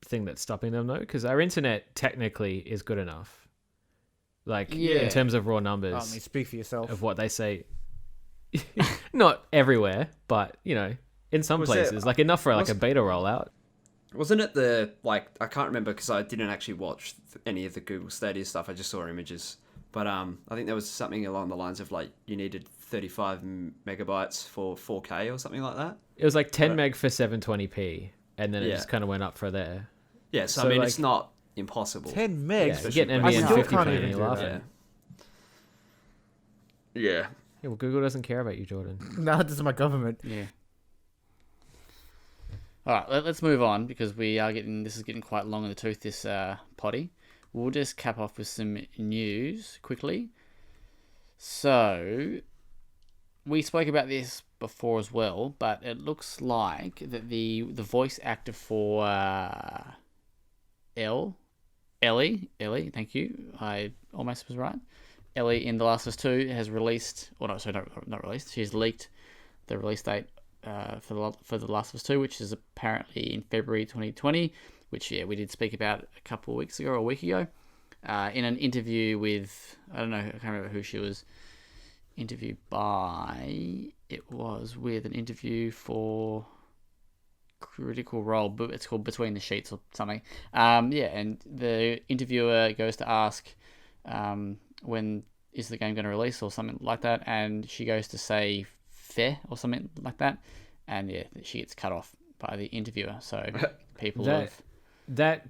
thing that's stopping them though? Because our internet technically is good enough. Yeah. In terms of raw I numbers mean, speak for yourself. of what they say. Not everywhere, but in some Was it- places, enough for a beta rollout. wasn't it I can't remember because I didn't actually watch any of the Google Stadia stuff. I just saw images, but I think there was something along the lines of you needed 35 megabytes for 4K or something like that. It was 10 meg for 720p, and then it Yeah. just kind of went up for there. Yeah, so So, I mean, it's not impossible. 10 Yeah, megs. you're getting I NVMe still 50 can't playing even and do you're that. laughing. Yeah. Yeah, well, Google doesn't care about you, Jordan. No, this is my government. Yeah. All right, let's move on because this is getting quite long in the tooth, this potty. We'll just cap off with some news quickly. So, we spoke about this before as well, but it looks like that the voice actor for Ellie, thank you, I almost was right. Ellie in The Last of Us 2 has released, or no, sorry, not released, she's leaked the release date for The Last of Us 2, which is apparently in February 2020, which, we did speak about a couple of weeks ago or a week ago, in an interview with, I don't know, I can't remember who she was interviewed by. It was with an interview for Critical Role, but it's called Between the Sheets or something. And the interviewer goes to ask, when is the game going to release or something like that, and she goes to say fair or something like that, and yeah, she gets cut off by the interviewer. So people That- have That,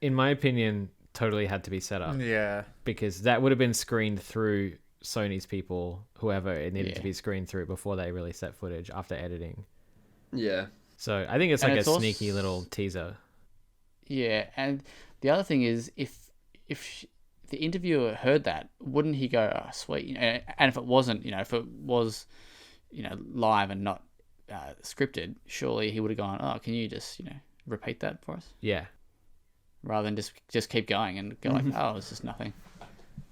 in my opinion, totally had to be set up Yeah. because that would have been screened through Sony's people, whoever it needed to Yeah. be screened through before they released that footage after editing. Yeah. So I think it's And like it's a also- sneaky little teaser. yeah. And the other thing is, if the interviewer heard that, wouldn't he go, "Oh, sweet"? You know, and if it wasn't, if it was, live and not scripted, surely he would have gone, "Oh, can you just, repeat that for us?" Yeah. Rather than just keep going and go like, "Oh, it's just nothing."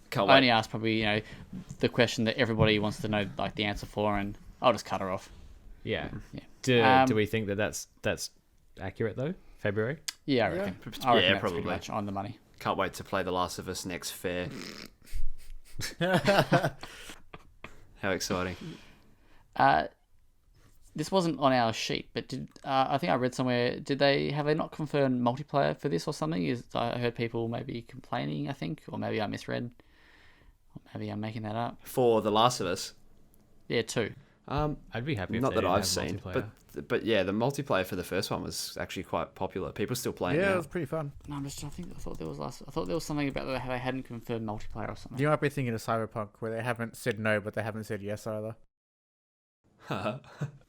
Can't I wait. only asked probably, the question that everybody wants to know, like the answer for, and I'll just cut her off. Yeah. Yeah. Do we think that that's accurate though? February? Yeah, I reckon. Yeah, I reckon that's probably. pretty much on the money. Can't wait to play The Last of Us next fair. How exciting. This wasn't on our sheet, but I think I read somewhere, have they not confirmed multiplayer for this or something? I heard people maybe complaining, I think, or maybe I misread, or maybe I'm making that up. For The Last of Us. Yeah, 2. I'd be happy if Not they that didn't I've have seen, multiplayer. but yeah, the multiplayer for the first one was actually quite popular. People still playing Yeah, it now. was pretty fun. No, I thought there was something about how they hadn't confirmed multiplayer or something. You might be thinking of Cyberpunk, where they haven't said no, but they haven't said yes either.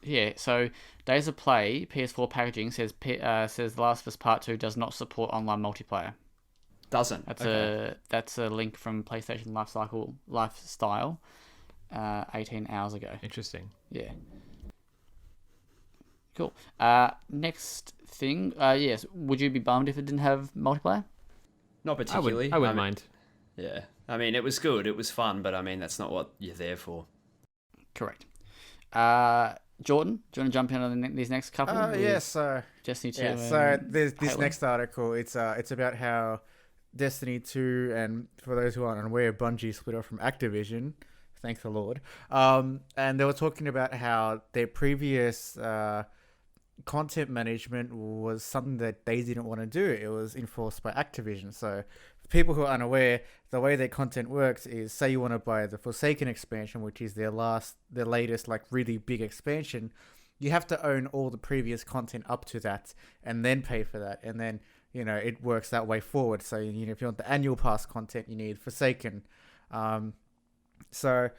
Yeah, so Days of Play PS4 packaging says The Last of Us Part 2 does not support online multiplayer. Doesn't. That's a link from PlayStation Lifestyle 18 hours ago. Interesting. Yeah. Cool. Next thing, yes, would you be bummed if it didn't have multiplayer? Not particularly. I wouldn't mind. Yeah. I mean, it was good. It was fun, but I mean, that's not what you're there for. Correct. Jordan, do you want to jump in on these next couple? Yes. So Destiny 2. yeah. So there's this Halo? next article. It's about how Destiny 2, and for those who aren't aware, Bungie split off from Activision. Thank the Lord. And they were talking about how their previous content management was something that they didn't want to do. It was enforced by Activision. So for people who are unaware, the way their content works is, say you want to buy the Forsaken expansion, which is their latest like really big expansion, you have to own all the previous content up to that and then pay for that. And then, it works that way forward. So, if you want the annual pass content, you need Forsaken. So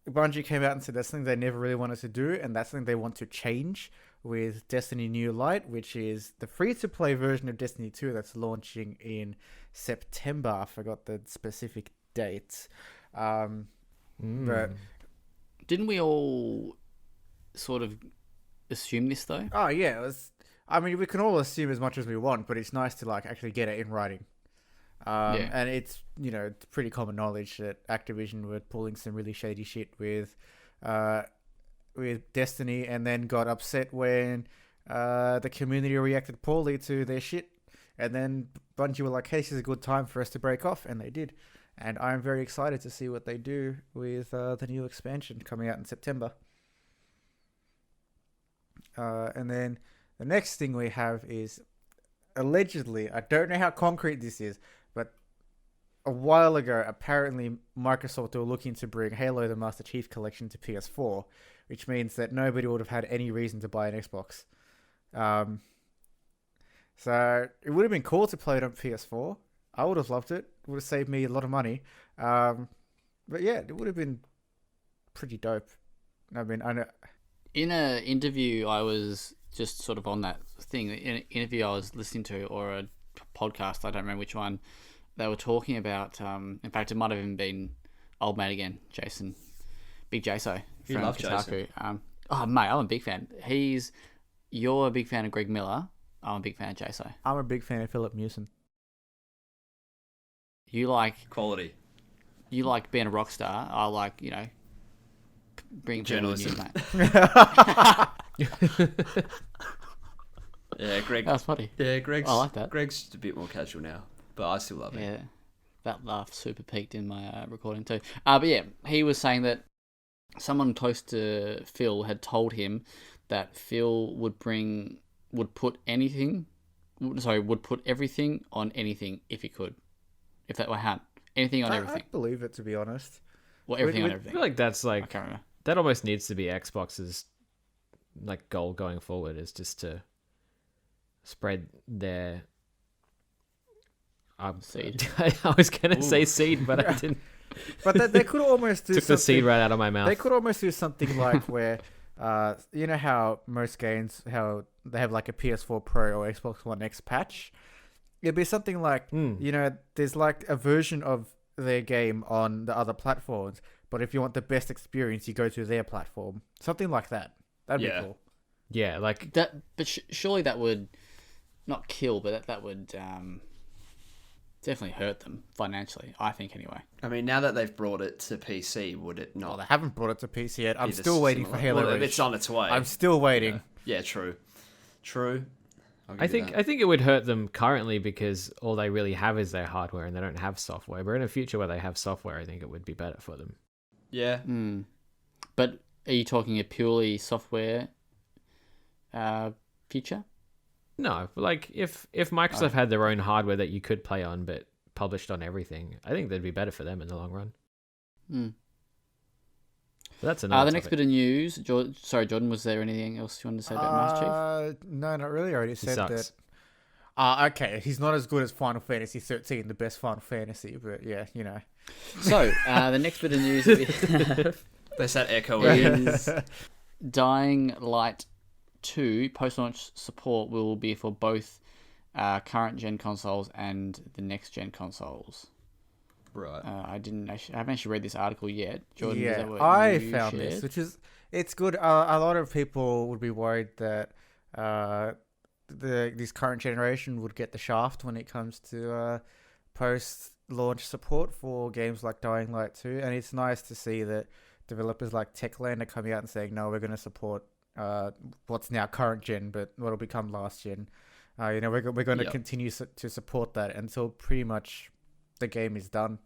Bungie came out and said that's something they never really wanted to do, and that's something they want to change with Destiny New Light, which is the free-to-play version of Destiny 2 that's launching in September. I forgot the specific date. But Didn't we all sort of assume this, though? oh yeah, we can all assume as much as we want, but it's nice to like actually get it in writing. Yeah. And it's it's pretty common knowledge that Activision were pulling some really shady shit with Destiny, and then got upset when the community reacted poorly to their shit, and then Bungie were like, "Hey, this is a good time for us to break off," and they did. And I'm very excited to see what they do with the new expansion coming out in September. And then the next thing we have is, allegedly, I don't know how concrete this is, but a while ago, apparently Microsoft were looking to bring Halo the Master Chief Collection to PS4, which means that nobody would have had any reason to buy an Xbox. So it would have been cool to play it on PS4. I would have loved it. It would have saved me a lot of money. But yeah, it would have been pretty dope. I mean, I know. In an interview, I was just sort of on that thing. In an interview I was listening to, or a podcast, I don't remember which one, they were talking about, in fact, it might have even been Old Mate Again, Jason. Big Jaso. You love Jason. Oh, mate, I'm a big fan. You're a big fan of Greg Miller. I'm a big fan of Jaso. I'm a big fan of Philip Mewson. You like Quality. being a rock star. I like, bringing people in Journalism. mate. Yeah, Greg. That was funny. Yeah, Greg's. I like that. Greg's just a bit more casual now, but I still love it. Yeah, that laugh super peaked in my recording too. But yeah, he was saying that someone close to Phil had told him that Phil would put everything on anything if he could. If that were anything on everything. I believe it, to be honest. Well, everything on I everything. feel like that's I like can't remember. that almost needs to be Xbox's like goal going forward is just to spread their Seed. I was gonna say seed, but I didn't. But they could almost do Took something. the seed right out of my mouth. They could almost do something like where, you know how most games, how they have like a PS4 Pro or Xbox One X patch? It'd be something like, you know, there's like a version of their game on the other platforms, but if you want the best experience, you go to their platform. Something like that. That'd be cool. Yeah, like That, but surely that would not kill, but that would definitely hurt them financially. I think anyway. I mean, now that they've brought it to PC, would it Well, not? they haven't brought it to PC yet. I'm be the still waiting for similar? Halo Well, Reach. it's on its way. I'm still waiting. Yeah, true. I'll give I you think that. I think it would hurt them currently because all they really have is their hardware and they don't have software. But in a future where they have software, I think it would be better for them. Yeah. But are you talking a purely software future? No, like if Microsoft had their own hardware that you could play on but published on everything, I think that'd be better for them in the long run. But that's another The next topic. bit of news. Jordan, was there anything else you wanted to say about Master Chief? No, not really. I already said sucks. that. Okay, he's not as good as Final Fantasy 13, the best Final Fantasy, but yeah, you know. So, the next bit of news that we have There's that echo again. is Dying Light 2 post-launch support will be for both current gen consoles and the next gen consoles. Right. I haven't actually read this article yet. Jordan, is Yeah, that what I you found shared? this, which is, it's good. A lot of people would be worried that this current generation would get the shaft when it comes to post-launch support for games like Dying Light 2, and it's nice to see that developers like Techland are coming out and saying, no, we're going to support what's now current gen, but what'll become last gen. You know, we're going to continue to support that until pretty much the game is done,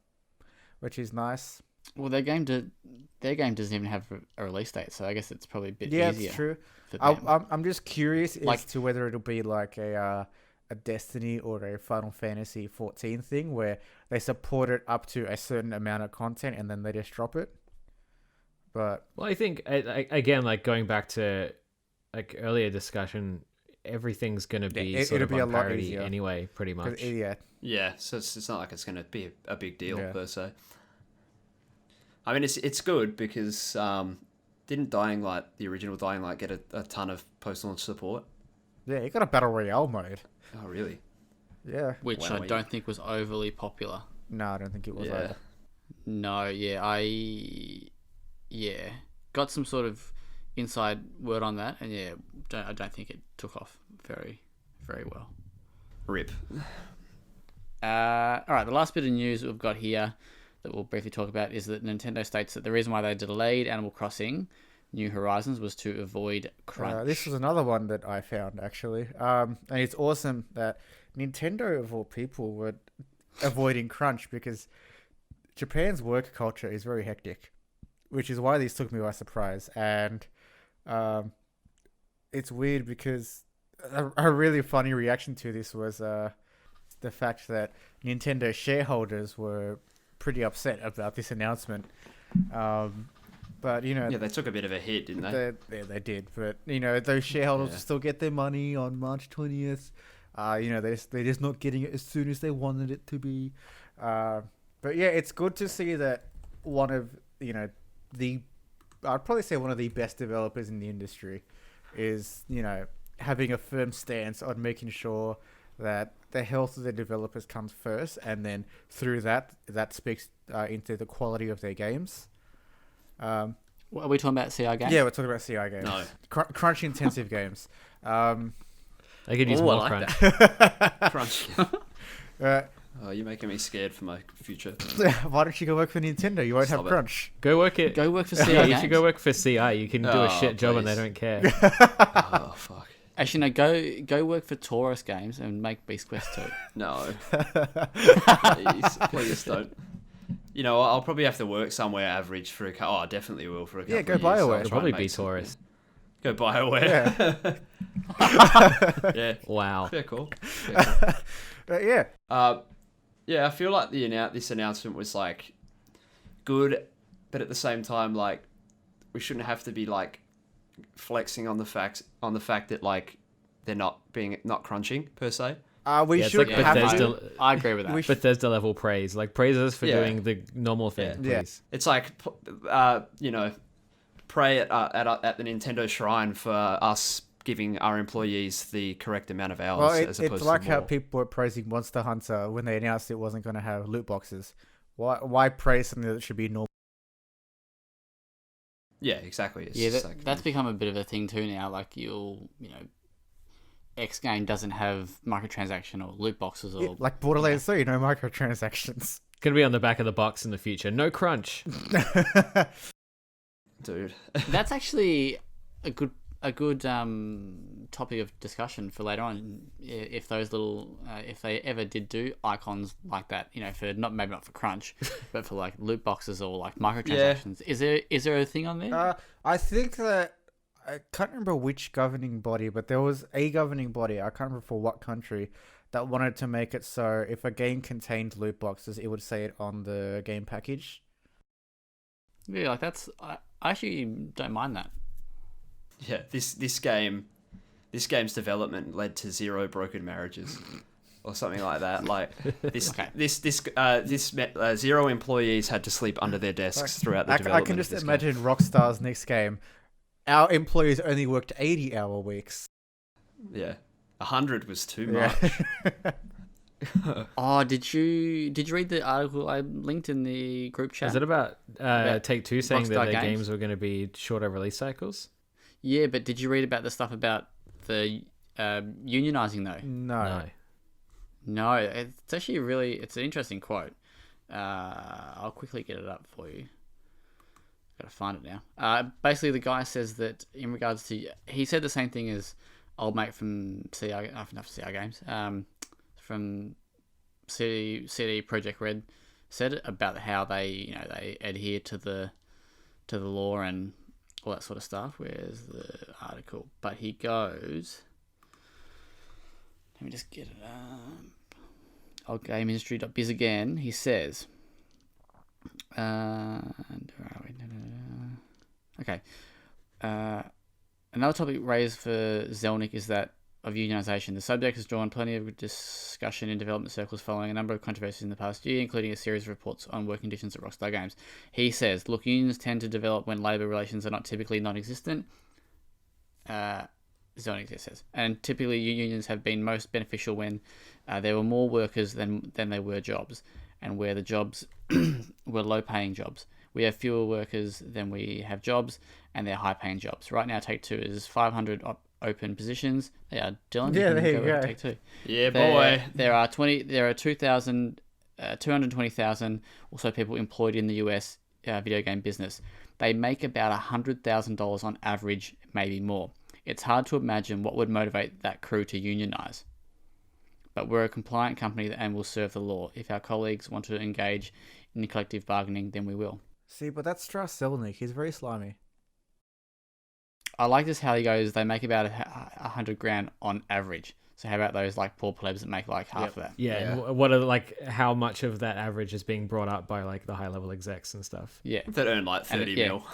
which is nice. Well, their game doesn't even have a release date, so I guess it's probably a bit easier. Yeah, it's true. For them. I'm just curious Like- as to whether it'll be like a Destiny or a Final Fantasy 14 thing where they support it up to a certain amount of content and then they just drop it. But Well, I think again, like going back to like earlier discussion, everything's going to be sort it'll of be a on lot parity easier. anyway, pretty 'cause much. yeah, Yeah, so it's not like it's going to be a big deal Yeah. per se. I mean, it's good because didn't the original Dying Light, get a ton of post-launch support? yeah, you got a battle royale mode. Oh, really? Yeah, Which Wow, I don't think was overly popular. no, I don't think it was Yeah. either. No, got some sort of inside word on that, and I don't think it took off very, very well. Rip. All right, the last bit of news we've got here that we'll briefly talk about is that Nintendo states that the reason why they delayed Animal Crossing New Horizons was to avoid crunch. This was another one that I found actually, and it's awesome that Nintendo of all people were avoiding crunch because Japan's work culture is very hectic, which is why these took me by surprise. And it's weird because a really funny reaction to this was the fact that Nintendo shareholders were pretty upset about this announcement. But you know, Yeah, they took a bit of a hit, didn't they? they did. But you know, those shareholders will still get their money on March 20th. You know, they're just not getting it as soon as they wanted it to be. But yeah, it's good to see that one of, you know, I'd probably say one of the best developers in the industry is, you know, having a firm stance on making sure that the health of the developers comes first, and then through that speaks into the quality of their games. Are we talking about CI games? Yeah, we're talking about CI games. No. Crunch intensive games. They could use I more like crunch. that. Crunch. Uh, Oh, you're making me scared for my future. why don't you go work for Nintendo? You won't Stop have it. crunch. Go work it. Go work for CI Yeah, you games. should go work for CI. You can do a Oh, shit job and they please. don't care. Oh, fuck. Actually, no. Go work for Taurus Games and make Beast Quest 2. No. Please don't. You know, I'll probably have to work somewhere average for a couple. Oh, I definitely will for a couple Yeah, go of years. BioWare. I'll It'll It'll try and probably make be some- Taurus. Go BioWare. Yeah. Yeah. Wow. Fair call. But yeah. Yeah, I feel like this announcement was like good, but at the same time, like we shouldn't have to be like flexing on the fact that like they're not crunching per se. We Yeah, it's should like have Bethesda- to. I agree with that. We should- Bethesda level praise. Like praise us for Yeah. doing the normal thing, Yeah. please. It's like pray at the Nintendo shrine for us giving our employees the correct amount of hours Well, as opposed it's to like how more. people were praising Monster Hunter when they announced it wasn't going to have loot boxes. Why praise something that should be normal? Yeah, exactly. It's Yeah, just like, that's become a bit of a thing too now. Like X game doesn't have microtransaction or loot boxes or Like Borderlands 3, no microtransactions. Gonna be on the back of the box in the future. No crunch. dude. That's actually a good topic of discussion for later on. If those little if they ever did do icons like that, for maybe not for crunch, but for like loot boxes or like microtransactions. Is there a thing on there? I think that I can't remember which governing body, but there was a governing body. I can't remember for what country that wanted to make it so if a game contained loot boxes, it would say it on the game package. Yeah, like that's I actually don't mind that. Yeah, this game's development led to 0 broken marriages, or something like that. Like this, Okay. this 0 employees had to sleep under their desks throughout the I development. can just of this imagine Rockstar's next game. Our employees only worked 80-hour weeks. Game. Yeah, 100 was too Yeah. much. Oh, did you read the article I linked in the group chat? Is it about Take-Two saying that Rockstar their Games? games were going to be shorter release cycles? Yeah, but did you read about the stuff about the unionizing though? No. No, it's actually it's an interesting quote. I'll quickly get it up for you. Gotta find it now. Basically, the guy says that in regards to, he said the same thing as old mate from CR Games, from CD Projekt Red said about how they adhere to the law and all that sort of stuff. Where's the article? But he goes, let me just get it up. Old Game Industry.biz again. He says, okay. Another topic raised for Zelnick is that of unionisation. The subject has drawn plenty of discussion in development circles following a number of controversies in the past year, including a series of reports on working conditions at Rockstar Games. He says, look, unions tend to develop when labour relations are not typically non-existent. Zelnick says. And typically unions have been most beneficial when there were more workers than there were jobs, and where the jobs were low-paying jobs. We have fewer workers than we have jobs, and they're high-paying jobs. Right now, Take-Two is 500 open positions. They are, Dylan. Yeah, there you go. Take-Two. Yeah, boy. There are 220,000 also people employed in the US video game business. They make about $100,000 on average, maybe more. It's hard to imagine what would motivate that crew to unionize. But we're a compliant company and will serve the law. If our colleagues want to engage in collective bargaining, then we will. See, but that's Strauss Zelnick. He's very slimy. I like this how he goes, they make about $100,000 on average. So how about those like poor plebs that make like half of that? Yeah. Yeah. And what are how much of that average is being brought up by like the high level execs and stuff? Yeah. That earn like 30 yeah. mil.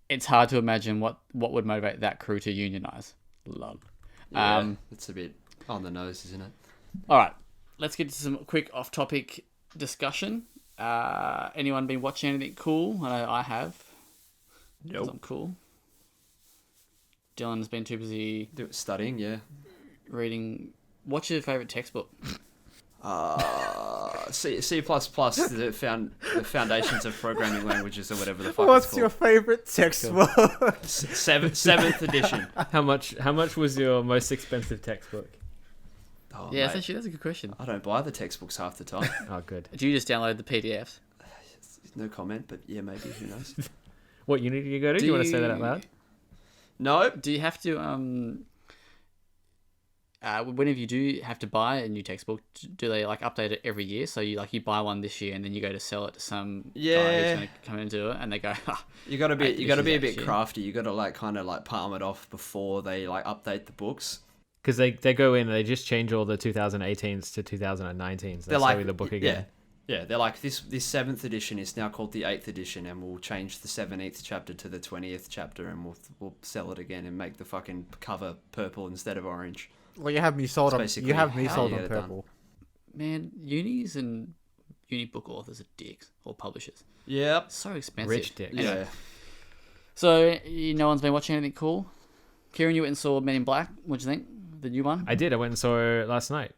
It's hard to imagine what would motivate that crew to unionize. Lol. Yeah, it's a bit on the nose, isn't it? All right, let's get to some quick off-topic discussion. Anyone been watching anything cool? I know I have. Nope. Something cool. Dylan's been too busy Studying, yeah. reading. What's your favourite textbook? C++, the foundations of programming languages or whatever the fuck What's it's your called. favorite textbook? Seventh edition. How much was your most expensive textbook? Oh, Yeah, mate, actually, that's a good question. I don't buy the textbooks half the time. Oh, good. Do you just download the PDFs? No comment, but yeah, maybe, who knows? What uni did you go to? Do you want to say that out loud? No. Do you have to whenever you do have to buy a new textbook, do they like update it every year? So you buy one this year and then you go to sell it to some guy Yeah. who's going to come in and do it, and they go, You gotta be This a is bit actually- crafty. You gotta kind of palm it off before they update the books. Because they go in and they just change all the 2018s to 2019s. They're That's like the book again. Yeah, they're like this 7th edition is now called the 8th edition, and we'll change the 17th chapter to the 20th chapter, and we'll sell it again and make the fucking cover purple instead of orange. Well, you have me sold on. basically You have me how sold you on get it done. purple. Man, unis and uni book authors are dicks, or publishers. Yep. So expensive. Rich dicks. Anyway, Yeah. so no one's been watching anything cool. Kieron, you went and saw Men in Black. What'd you think? The new one? I did. I went and saw it last night.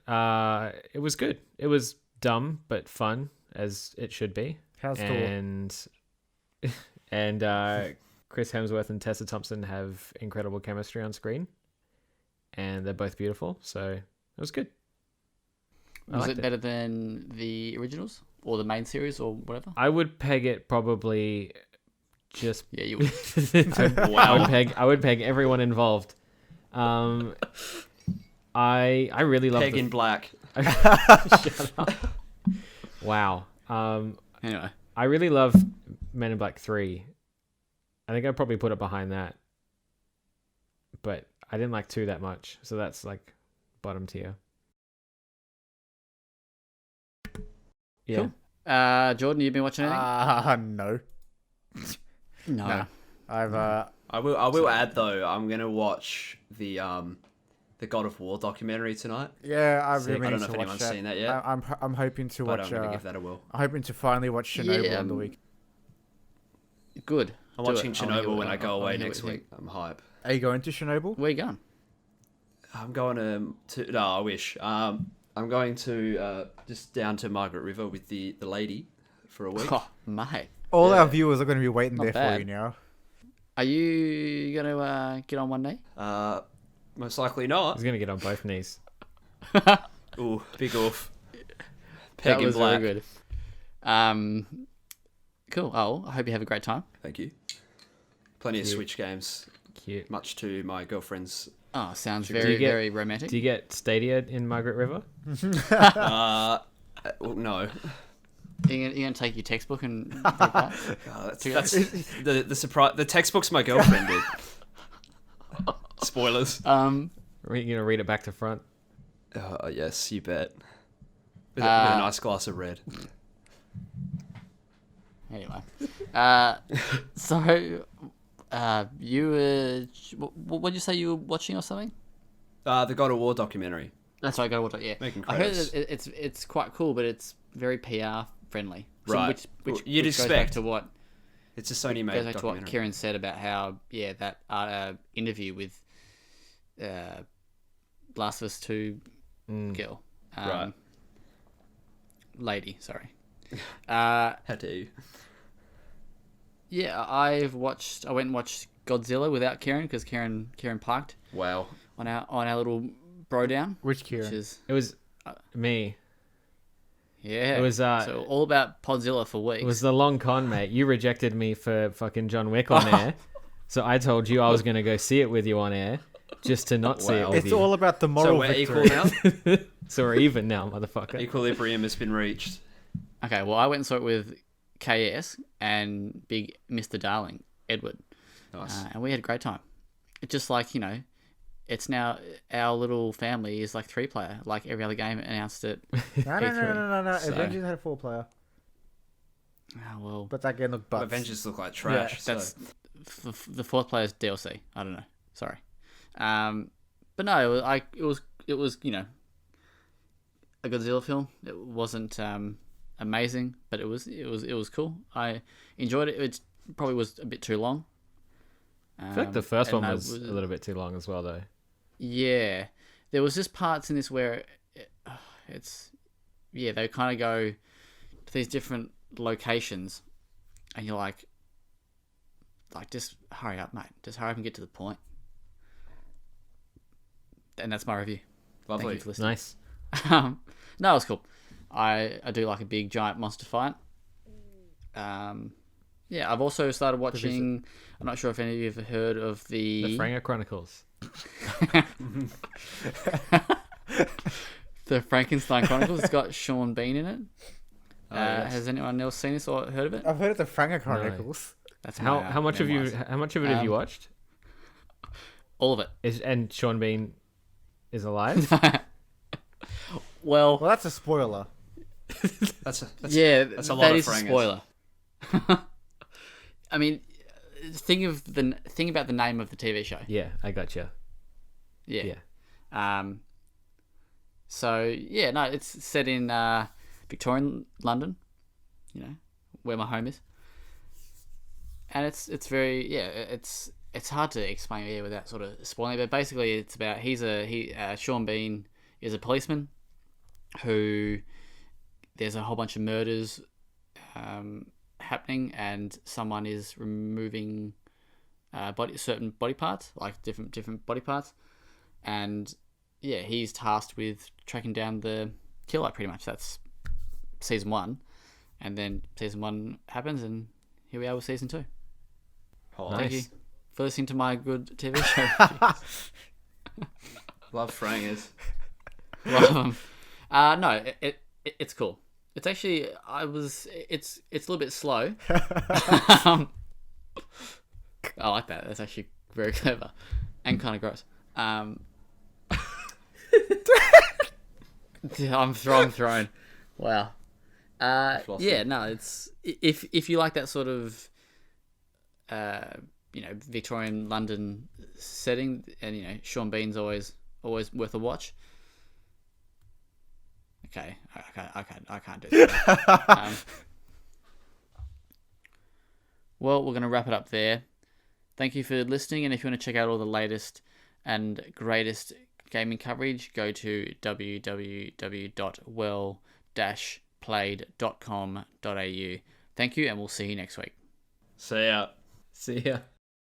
It was good. It was dumb but fun, as it should be. How's cool? And Chris Hemsworth and Tessa Thompson have incredible chemistry on screen, and they're both beautiful. So it was good. I Was liked it better than the originals or the main series or whatever? I would peg it probably just. Yeah, you would. I would peg everyone involved. I really love Peg in black. Shut up. Wow. Anyway, I really love Men in Black 3. I think I'd probably put it behind that. But I didn't like 2 that much. So that's like bottom tier. Yeah. cool. Jordan, you've been watching anything? No. No. No. I've I will add though, I'm gonna watch the God of War documentary tonight. yeah, I've Sick. been I don't meaning know to if watch anyone's that. seen that yet, I'm hoping to but watch. I'm gonna give that a whirl. I'm hoping to finally watch Chernobyl Yeah, on the week. Good. I'm Do watching it. I wanna hear Chernobyl what- when I go away wanna hear next what you week. I'm hype. Are you going to Chernobyl? Where you going? I'm going to no, I wish. I'm going to just down to Margaret River with the lady for a week. Oh, mate. All Yeah. our viewers are going to be waiting Not there for bad. you now. Are you going to get on one day? Most likely not. He's going to get on both knees. Ooh, big oof. That Peg in was black. very good. Cool. Oh, I hope you have a great time. Thank you. Plenty of Cute. Switch games, Cute. much to my girlfriend's. Oh, sounds Do very, you get- very romantic. Do you get Stadia in Margaret River? Well, no. You going to take your textbook and read that? That's the surprise. The textbook's my girlfriend did. Spoilers. You're going to read it back to front? Yes, you bet. With a nice glass of red. Anyway. So, you were... What did you say you were watching or something? The God of War documentary. That's right, I got to watch it, yeah. Making I heard credits. that it's quite cool, but it's very PR friendly. Right. Which You'd goes back expect. to what It's a Sony made goes back to what documentary. Kieron said about how that interview with Last of Us 2 girl, Right. lady, sorry. How dare you? Yeah, I went and watched Godzilla without Kieron because Kieron parked Wow. on our little bro down, Which which Kieran? is It was me. yeah. It was so all about Podzilla for weeks. It was the long con, mate. You rejected me for fucking John Wick on air. So I told you I was going to go see it with you on air just to not see it Wow. with It's you. all about the So moral we're victory. equal now? So we're even now, motherfucker. Equilibrium has been reached. Okay, well, I went and saw it with KS and big Mr. Darling, Edward. Nice. And we had a great time. It's just like, it's now our little family is like 3-player, like every other game announced it. No. So- Avengers had a 4-player, Oh, well, but that game looked butts. Avengers look like trash. so- that's the 4th player's DLC. I don't know. Sorry. But no, it was a Godzilla film. It wasn't amazing, but it was cool. I enjoyed it. It probably was a bit too long. I feel like the first and one I was a little bit too long as well, though. Yeah, there was just parts in this where they kind of go to these different locations, and you're like just hurry up, mate. Just hurry up and get to the point. And that's my review. Thank Lovely. you for listening. Nice. No, it was cool. I do like a big giant monster fight. Yeah, I've also started watching. I'm not sure if any of you have heard of The Franger Chronicles. the Frankenstein Chronicles. It's got Sean Bean in it. Yes. Has anyone else seen this or heard of it? I've heard of the Franger Chronicles. That's How much of memoirs. it have you watched? All of it. And Sean Bean is alive? Well, Well, that's a spoiler. That's a That's a lot that of is a frangers. spoiler. I mean, think about the name of the TV show. Yeah, I gotcha. Yeah. Yeah. So yeah, no, it's set in Victorian London, you know, where my home is, and it's very it's hard to explain without sort of spoiling. But basically, it's about Sean Bean is a policeman who there's a whole bunch of murders happening, and someone is removing certain body parts, like different body parts, and yeah, he's tasked with tracking down the killer. Pretty much, that's season 1, and then season 1 happens, and here we are with season 2. Oh, Thank you Nice. for listening to my good TV show. Love frangers. Love 'em. No, it's cool. It's actually it's a little bit slow. I like that. That's actually very clever and kind of gross. I'm thrown. Wow. Yeah, no, it's if you like that sort of Victorian London setting, and Sean Bean's always worth a watch. Okay, I can't do that. Well, we're going to wrap it up there. Thank you for listening, and if you want to check out all the latest and greatest gaming coverage, go to www.well-played.com.au. Thank you, and we'll see you next week. See ya. See ya.